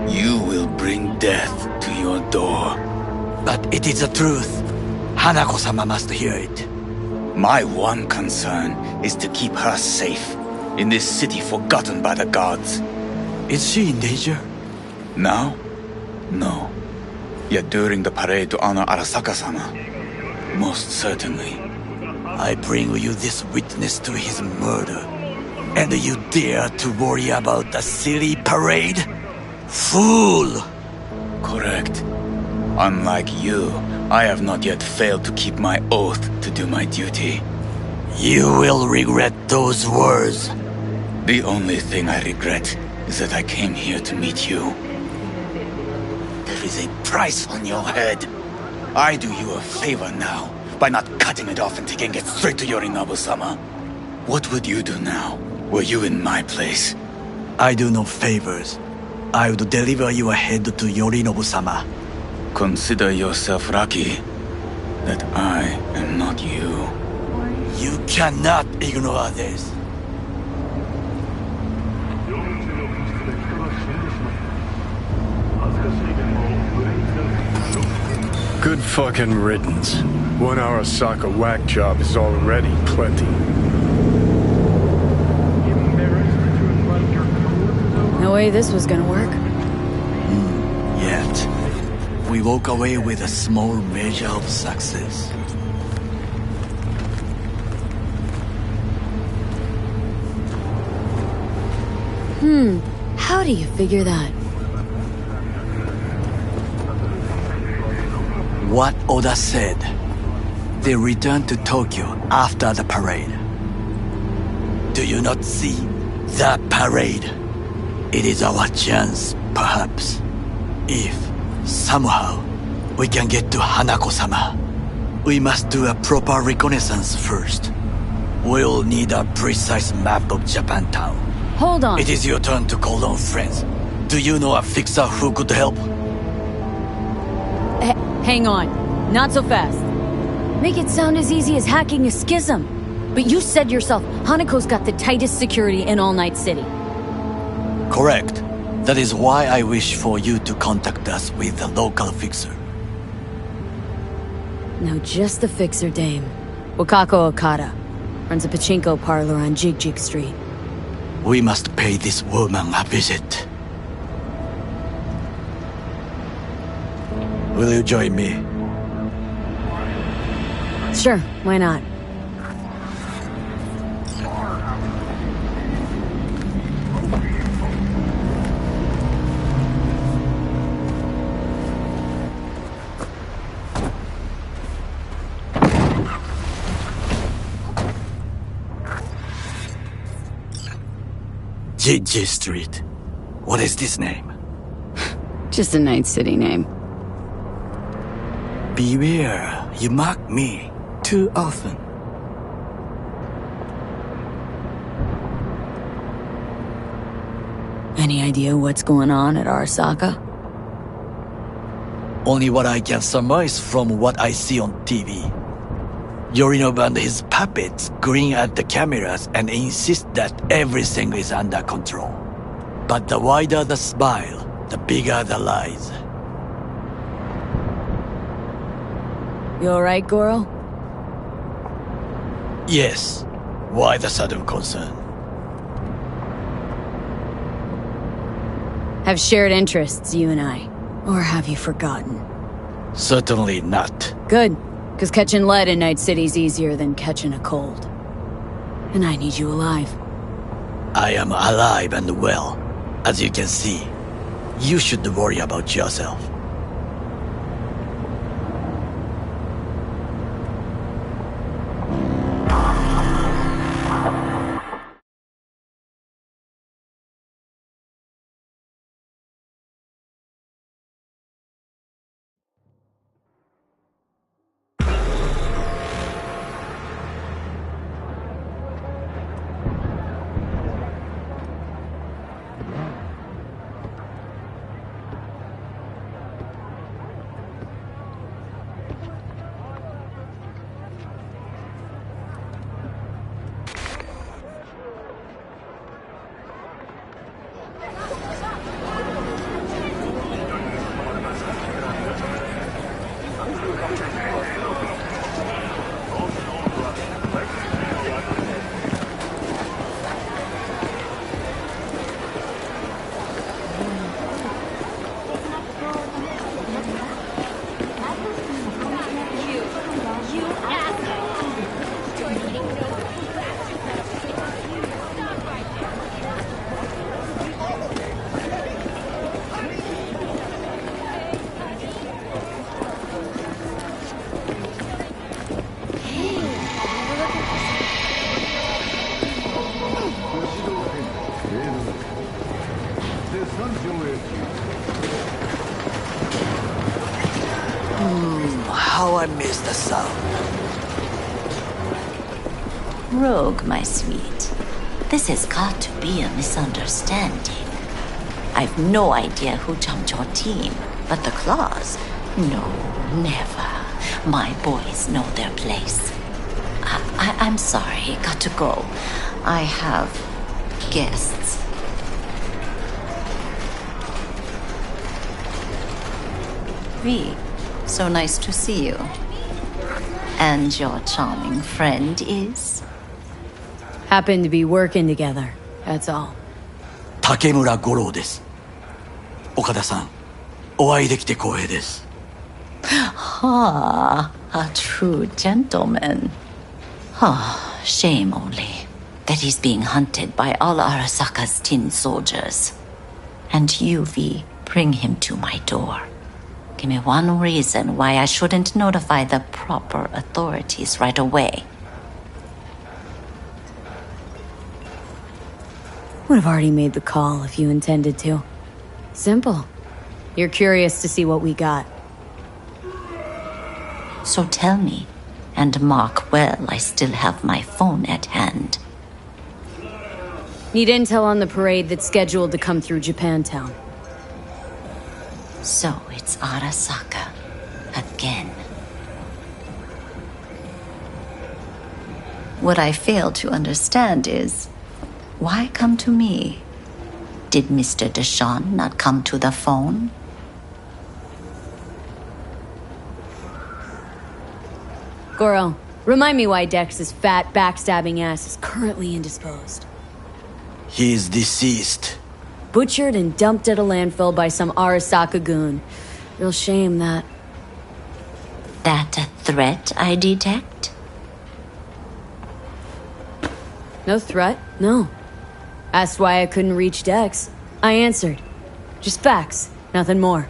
You will bring death to your door. But it is the truth. Hanako-sama must hear it. My one concern is to keep her safe in this city forgotten by the gods. Is she in danger? Now? No. Yet during the parade to honor Arasaka-sama, most certainly. I bring you this witness to his murder, and you dare to worry about a silly parade? Fool! Correct. Unlike you, I have not yet failed to keep my oath to do my duty. You will regret those words. The only thing I regret is that I came here to meet you. There is a price on your head. I do you a favor now by not cutting it off and taking it straight to Yorinobu-sama. What would you do now, were you in my place? I do no favors. I would deliver your head to Yorinobu-sama. Consider yourself lucky that I am not you. You cannot ignore this. Good fucking riddance. 1 Arasaka whack job is already plenty. No way this was gonna work. Yet, we walk away with a small measure of success. How do you figure that? What Oda said. They returned to Tokyo after the parade. Do you not see the parade? It is our chance, perhaps. If, somehow, we can get to Hanako-sama, we must do a proper reconnaissance first. We'll need a precise map of Japantown. Hold on. It is your turn to call on friends. Do you know a fixer who could help? Hang on. Not so fast. Make it sound as easy as hacking a schism. But you said yourself, Hanako's got the tightest security in All Night City. Correct. That is why I wish for you to contact us with the local fixer. Now just the fixer dame. Wakako Okada. Runs a pachinko parlor on Jig Jig Street. We must pay this woman a visit. Will you join me? Sure, why not? GG Street. What is this name? Just a Night City name. Beware, you mock me too often. Any idea what's going on at Arasaka? Only what I can surmise from what I see on TV. Yorinobu and his puppets grin at the cameras and insist that everything is under control. But the wider the smile, the bigger the lies. You alright, Goro? Yes. Why the sudden concern? Have shared interests, you and I. Or have you forgotten? Certainly not. Good. Because catching lead in Night City's easier than catching a cold. And I need you alive. I am alive and well. As you can see, you should worry about yourself. How I miss the sound. Rogue, my sweet. This has got to be a misunderstanding. I've no idea who jumped your team, but the claws? No, never. My boys know their place. I'm sorry, got to go. I have guests. V, so nice to see you. And your charming friend is? Happen to be working together, that's all. 竹村五郎です。岡田さん、お会いできて光栄です。Ah, a true gentleman. Ah, shame only that he's being hunted by all Arasaka's tin soldiers. And you, V, bring him to my door. Give me one reason why I shouldn't notify the proper authorities right away. Would have already made the call if you intended to. Simple. You're curious to see what we got. So tell me, and mark well I still have my phone at hand. Need intel on the parade that's scheduled to come through Japantown. So it's Arasaka again. What I fail to understand is, why come to me? Did Mr. Deshawn not come to the phone? Goro, remind me why Dex's fat, backstabbing ass is currently indisposed. He is deceased. Butchered and dumped at a landfill by some Arasaka goon. Real shame that. That a threat I detect? No threat, no. Asked why I couldn't reach Dex. I answered. Just facts, nothing more.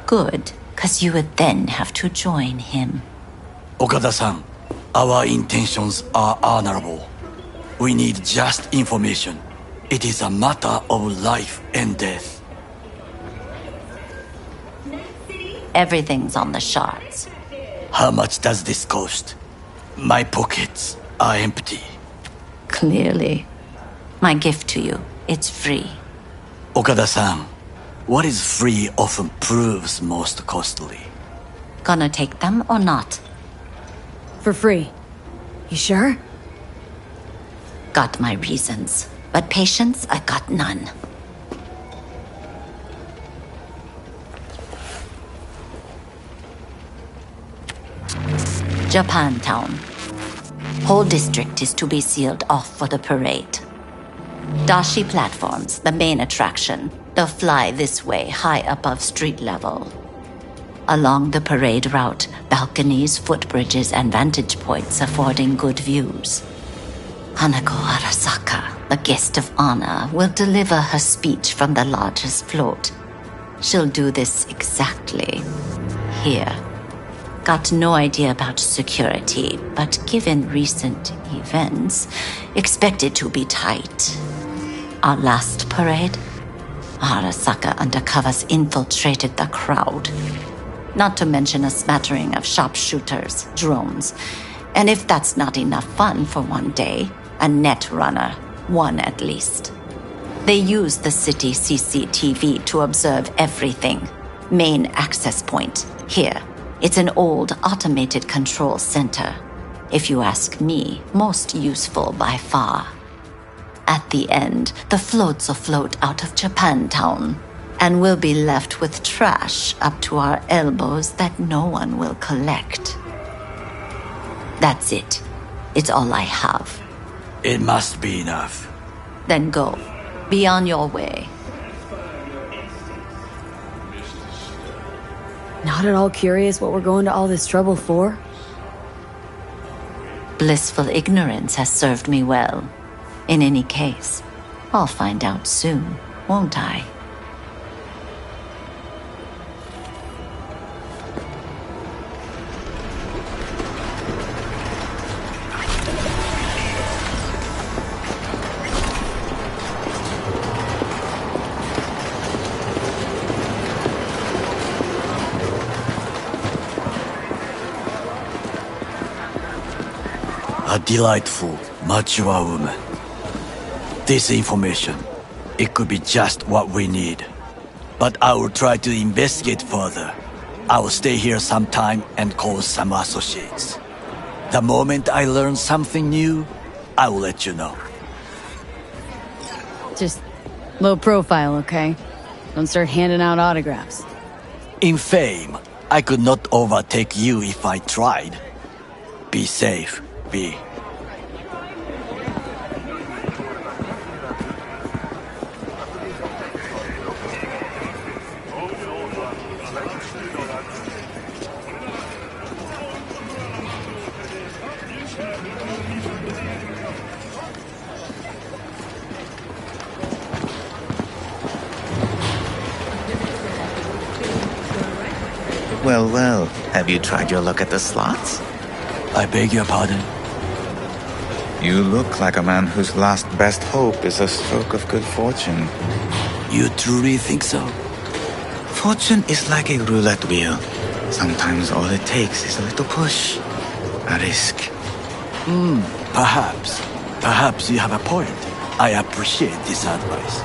Good, 'cause you would then have to join him. Okada-san, our intentions are honorable. We need just information. It is a matter of life and death. Everything's on the shards. How much does this cost? My pockets are empty. Clearly. My gift to you, it's free. Okada-san, what is free often proves most costly. Gonna take them or not? For free. You sure? Got my reasons, but patience, I got none. Japantown. Whole district is to be sealed off for the parade. Dashi platforms, the main attraction. They'll fly this way, high above street level. Along the parade route, balconies, footbridges, and vantage points affording good views. Hanako Arasaka, the guest of honor, will deliver her speech from the largest float. She'll do this exactly here. Got no idea about security, but given recent events, expected to be tight. Our last parade, Arasaka undercovers infiltrated the crowd. Not to mention a smattering of sharpshooters, drones, and if that's not enough fun for one day, a net runner, one at least. They use the city CCTV to observe everything. Main access point, here. It's an old automated control center. If you ask me, most useful by far. At the end, the floats will float out of Japantown, and we'll be left with trash up to our elbows that no one will collect. That's it. It's all I have. It must be enough. Then go. Be on your way. Not at all curious what we're going to all this trouble for? Blissful ignorance has served me well. In any case, I'll find out soon, won't I? A delightful, mature woman. This information, it could be just what we need. But I will try to investigate further. I will stay here some time and call some associates. The moment I learn something new, I will let you know. Just low profile, okay? Don't start handing out autographs. In fame, I could not overtake you if I tried. Be safe, V. Well, well, have you tried your luck at the slots? I beg your pardon? You look like a man whose last best hope is a stroke of good fortune. You truly think so? Fortune is like a roulette wheel. Sometimes all it takes is a little push. A risk. Perhaps. Perhaps you have a point. I appreciate this advice.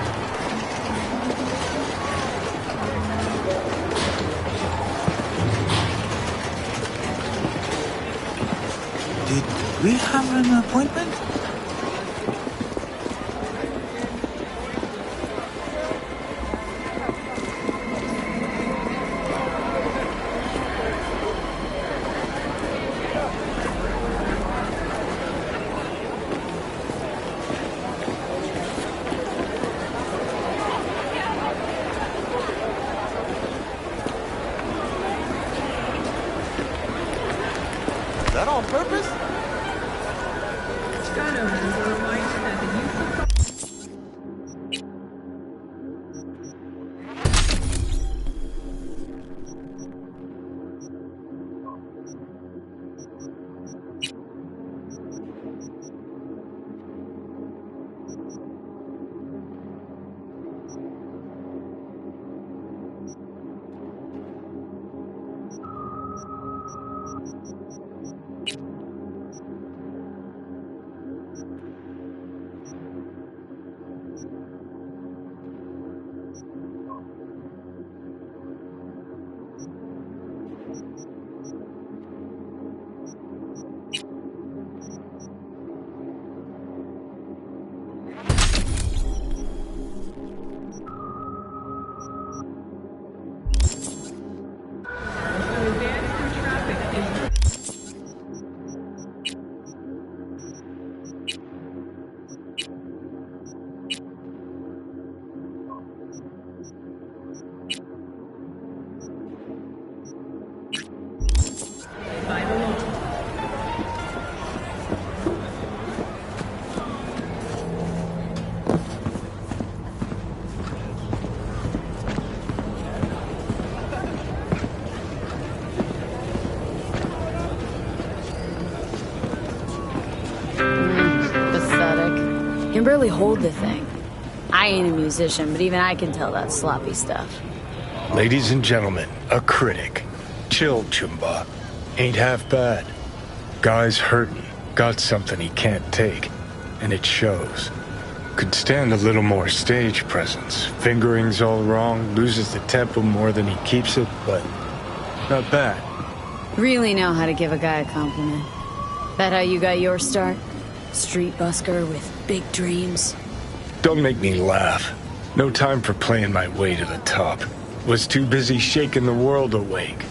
Did we have an appointment? Is that on purpose? Can barely hold the thing. I ain't a musician, but even I can tell that sloppy stuff. Ladies and gentlemen, a critic. Chill, Chumba. Ain't half bad. Guy's hurting. Got something he can't take. And it shows. Could stand a little more stage presence. Fingering's all wrong, loses the tempo more than he keeps it, but not bad. Really know how to give a guy a compliment. That how you got your start? Street busker with big dreams? Don't make me laugh. No time for playing my way to the top. Was too busy shaking the world awake.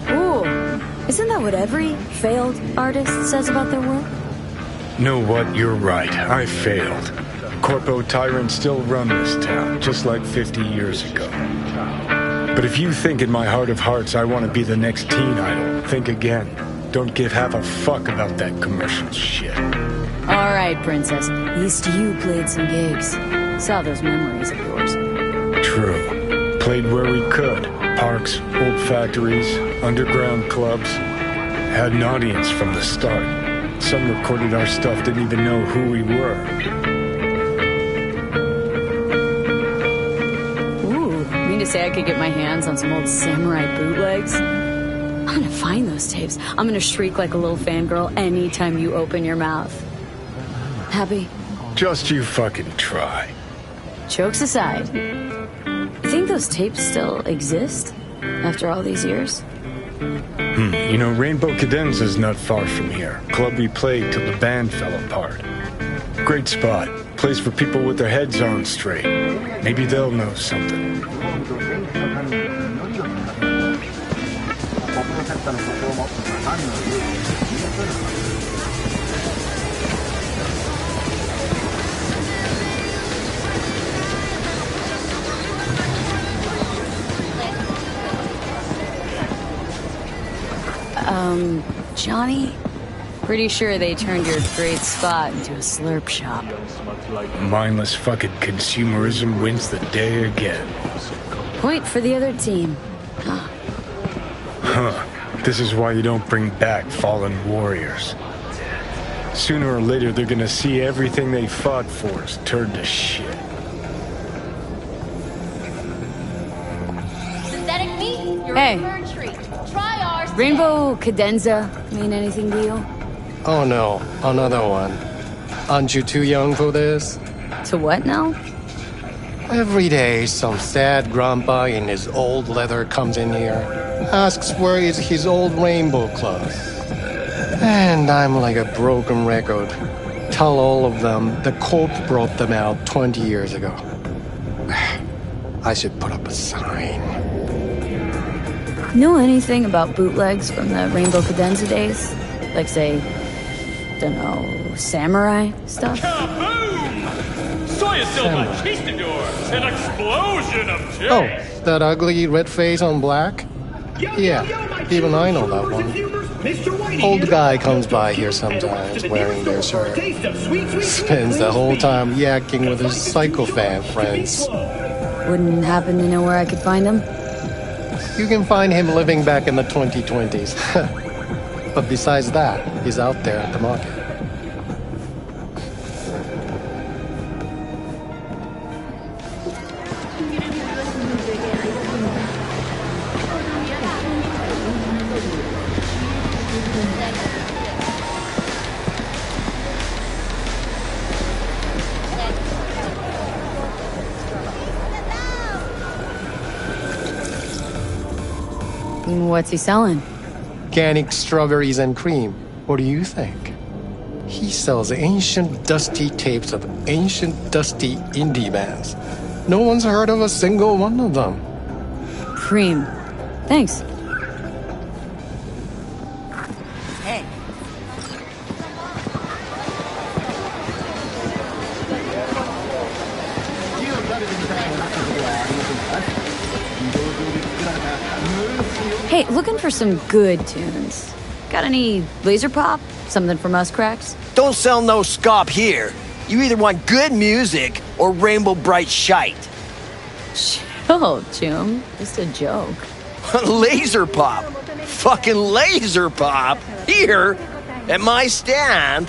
Ooh, isn't that what every failed artist says about their work? Know what? You're right. I failed. Corpo tyrants still run this town, just like 50 years ago. But if you think in my heart of hearts I want to be the next teen idol, think again. Don't give half a fuck about that commercial shit. All right, princess. At least you played some gigs. Saw those memories of yours. True. Played where we could. Parks, old factories, underground clubs. Had an audience from the start. Some recorded our stuff, didn't even know who we were. Ooh, mean to say I could get my hands on some old samurai bootlegs? gonna find those tapes. I'm gonna shriek like a little fangirl anytime you open your mouth. Happy? Just you fucking try. Jokes aside, you think those tapes still exist after all these years? You know, Rainbow Cadenza's not far from here. Club we played till the band fell apart. Great spot. Place for people with their heads on straight. Maybe they'll know something. Johnny? Pretty sure they turned your great spot into a slurp shop. Mindless fucking consumerism wins the day again. Point for the other team. Huh. This is why you don't bring back fallen warriors. Sooner or later, they're gonna see everything they fought for is turned to shit. Synthetic meat? You're Hey. in for a treat. Try ours. Rainbow Cadenza mean anything to you? Oh no, another one. Aren't you too young for this? To what now? Every day, some sad grandpa in his old leather comes in here, asks where is his old rainbow club. And I'm like a broken record. Tell all of them the Corp brought them out 20 years ago. I should put up a sign. Know anything about bootlegs from the Rainbow Cadenza days? Like, say, dunno, samurai stuff? Soy a silver conquistador! An explosion of taste! Oh, that ugly red face on black? Yeah, even I know that one. Old guy comes by here sometimes wearing their shirt. Spends the whole time yakking with his psychophant friends. Wouldn't happen to know where I could find him? You can find him living back in the 2020s. But besides that, he's out there at the market. What's he selling? Organic strawberries and cream. What do you think? He sells ancient dusty tapes of ancient dusty indie bands. No one's heard of a single one of them. Cream. Thanks. Hey. Hey, looking for some good tunes. Got any laser pop? Something from us cracks? Don't sell no scop here. You either want good music or rainbow bright shite. Chill, Jim. Just a joke. Laser pop. Fucking laser pop. Here, at my stand.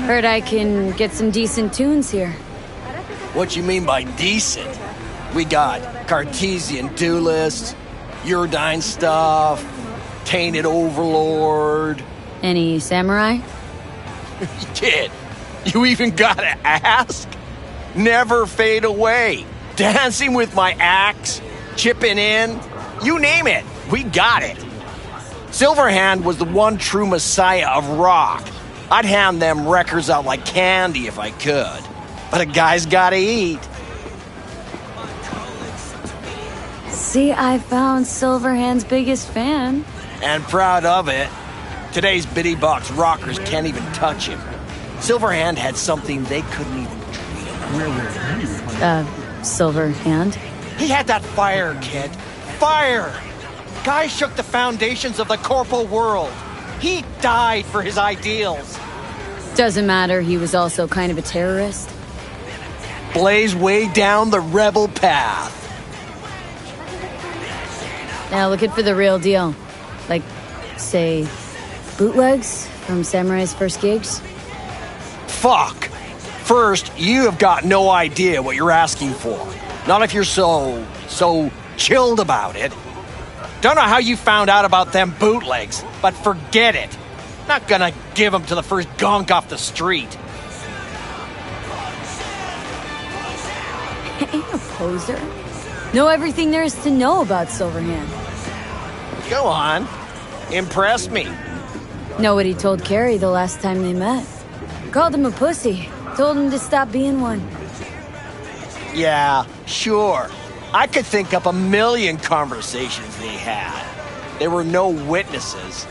Heard I can get some decent tunes here. What you mean by decent? We got Cartesian Duelist, Uridine stuff, Tainted Overlord. Any samurai? Kid, you even gotta ask? Never fade away. Dancing with my axe, chipping in, you name it, we got it. Silverhand was the one true messiah of rock. I'd hand them records out like candy if I could. But a guy's gotta eat. See, I found Silverhand's biggest fan. And proud of it. Today's bitty box rockers can't even touch him. Silverhand had something they couldn't even dream. Silverhand? He had that fire, kid. Fire! Guy shook the foundations of the corporal world. He died for his ideals. Doesn't matter, he was also kind of a terrorist. Blaze way down the rebel path. Now looking for the real deal. Like, say, bootlegs from Samurai's first gigs? Fuck! First, you have got no idea what you're asking for. Not if you're so chilled about it. Don't know how you found out about them bootlegs, but forget it. Not gonna give them to the first gonk off the street. Ain't a poser. Know everything there is to know about Silverhand. Go on. Impress me. Know what he told Carrie the last time they met. Called him a pussy. Told him to stop being one. Yeah, sure. I could think up a million conversations they had. There were no witnesses.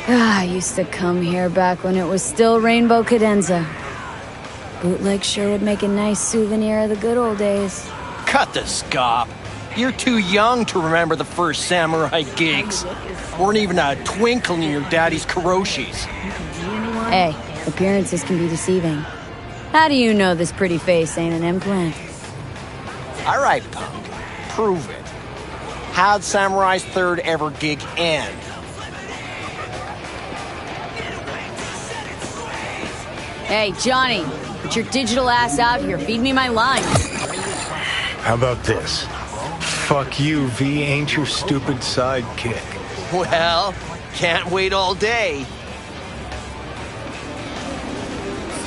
I used to come here back when it was still Rainbow Cadenza. Bootleg sure would make a nice souvenir of the good old days. Cut the scop. You're too young to remember the first samurai gigs. Weren't even a twinkle in your daddy's karoshis. Hey, appearances can be deceiving. How do you know this pretty face ain't an implant? All right, punk. Prove it. How'd Samurai's third ever gig end? Hey, Johnny, get your digital ass out here. Feed me my lines. How about this? Fuck you, V ain't your stupid sidekick. Well, can't wait all day.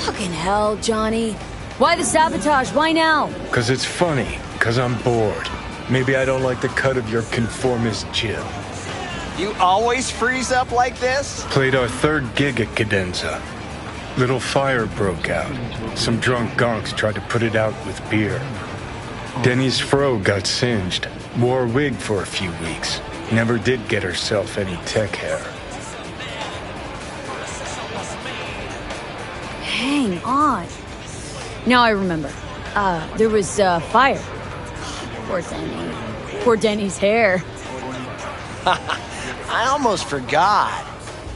Fucking hell, Johnny. Why the sabotage? Why now? Cause it's funny. Cause I'm bored. Maybe I don't like the cut of your conformist jib. You always freeze up like this? Played our third gig at Cadenza. Little fire broke out. Some drunk gonks tried to put it out with beer. Denny's fro got singed. Wore a wig for a few weeks. Never did get herself any tech hair. Hang on. Now I remember. There was fire. Poor Denny. Poor Denny's hair. I almost forgot.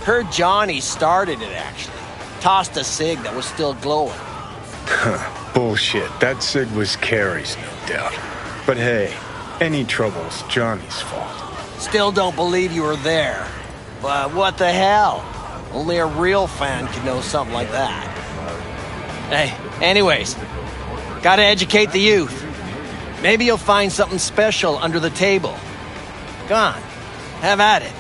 Heard Johnny started it, actually. Tossed a cig that was still glowing. Bullshit. That cig was Carrie's, no doubt. But hey, any trouble's Johnny's fault. Still don't believe you were there. But what the hell? Only a real fan could know something like that. Hey, anyways, gotta educate the youth. Maybe you'll find something special under the table. Go on, have at it.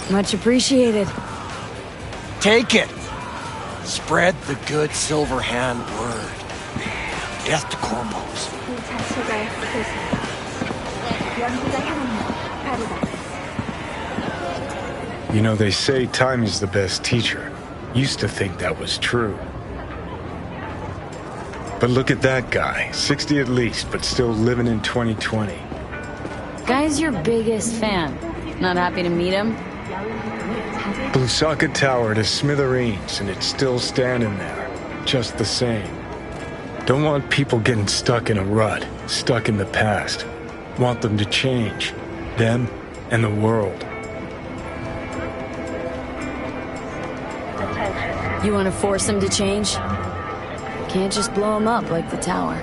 Much appreciated. Take it. Spread the good Silverhand word. Death to corpos. You know, they say time is the best teacher. Used to think that was true. But look at that guy. 60 at least, but still living in 2020. Guy's your biggest fan. Not happy to meet him? Blusaka Tower to smithereens, and it's still standing there. Just the same. Don't want people getting stuck in a rut, stuck in the past. Want them to change. Them and the world. You want to force them to change? Can't just blow them up like the tower.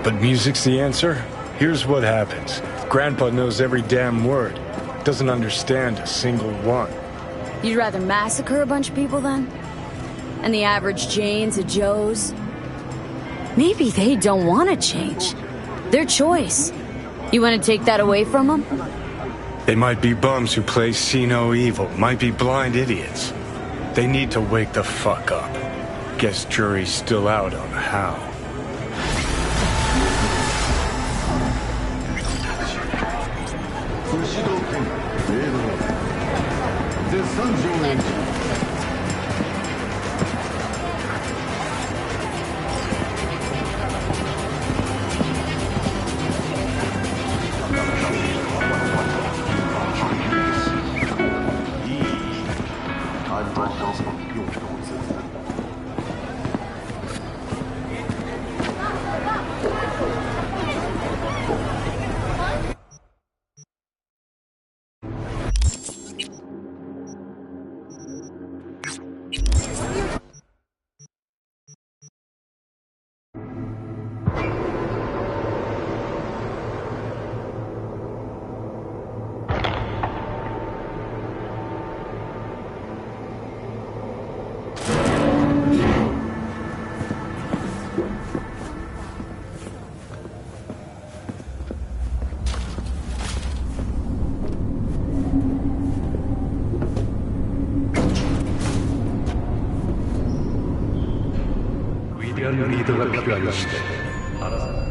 But music's the answer? Here's what happens. Grandpa knows every damn word. Doesn't understand a single one. You'd rather massacre a bunch of people then? And the average Janes and Joes? Maybe they don't want to change. Their choice. You want to take that away from them? They might be bums who play see no evil, might be blind idiots. They need to wake the fuck up. Guess jury's still out on how. 위대한 리더가 필요한 시대. 알아서.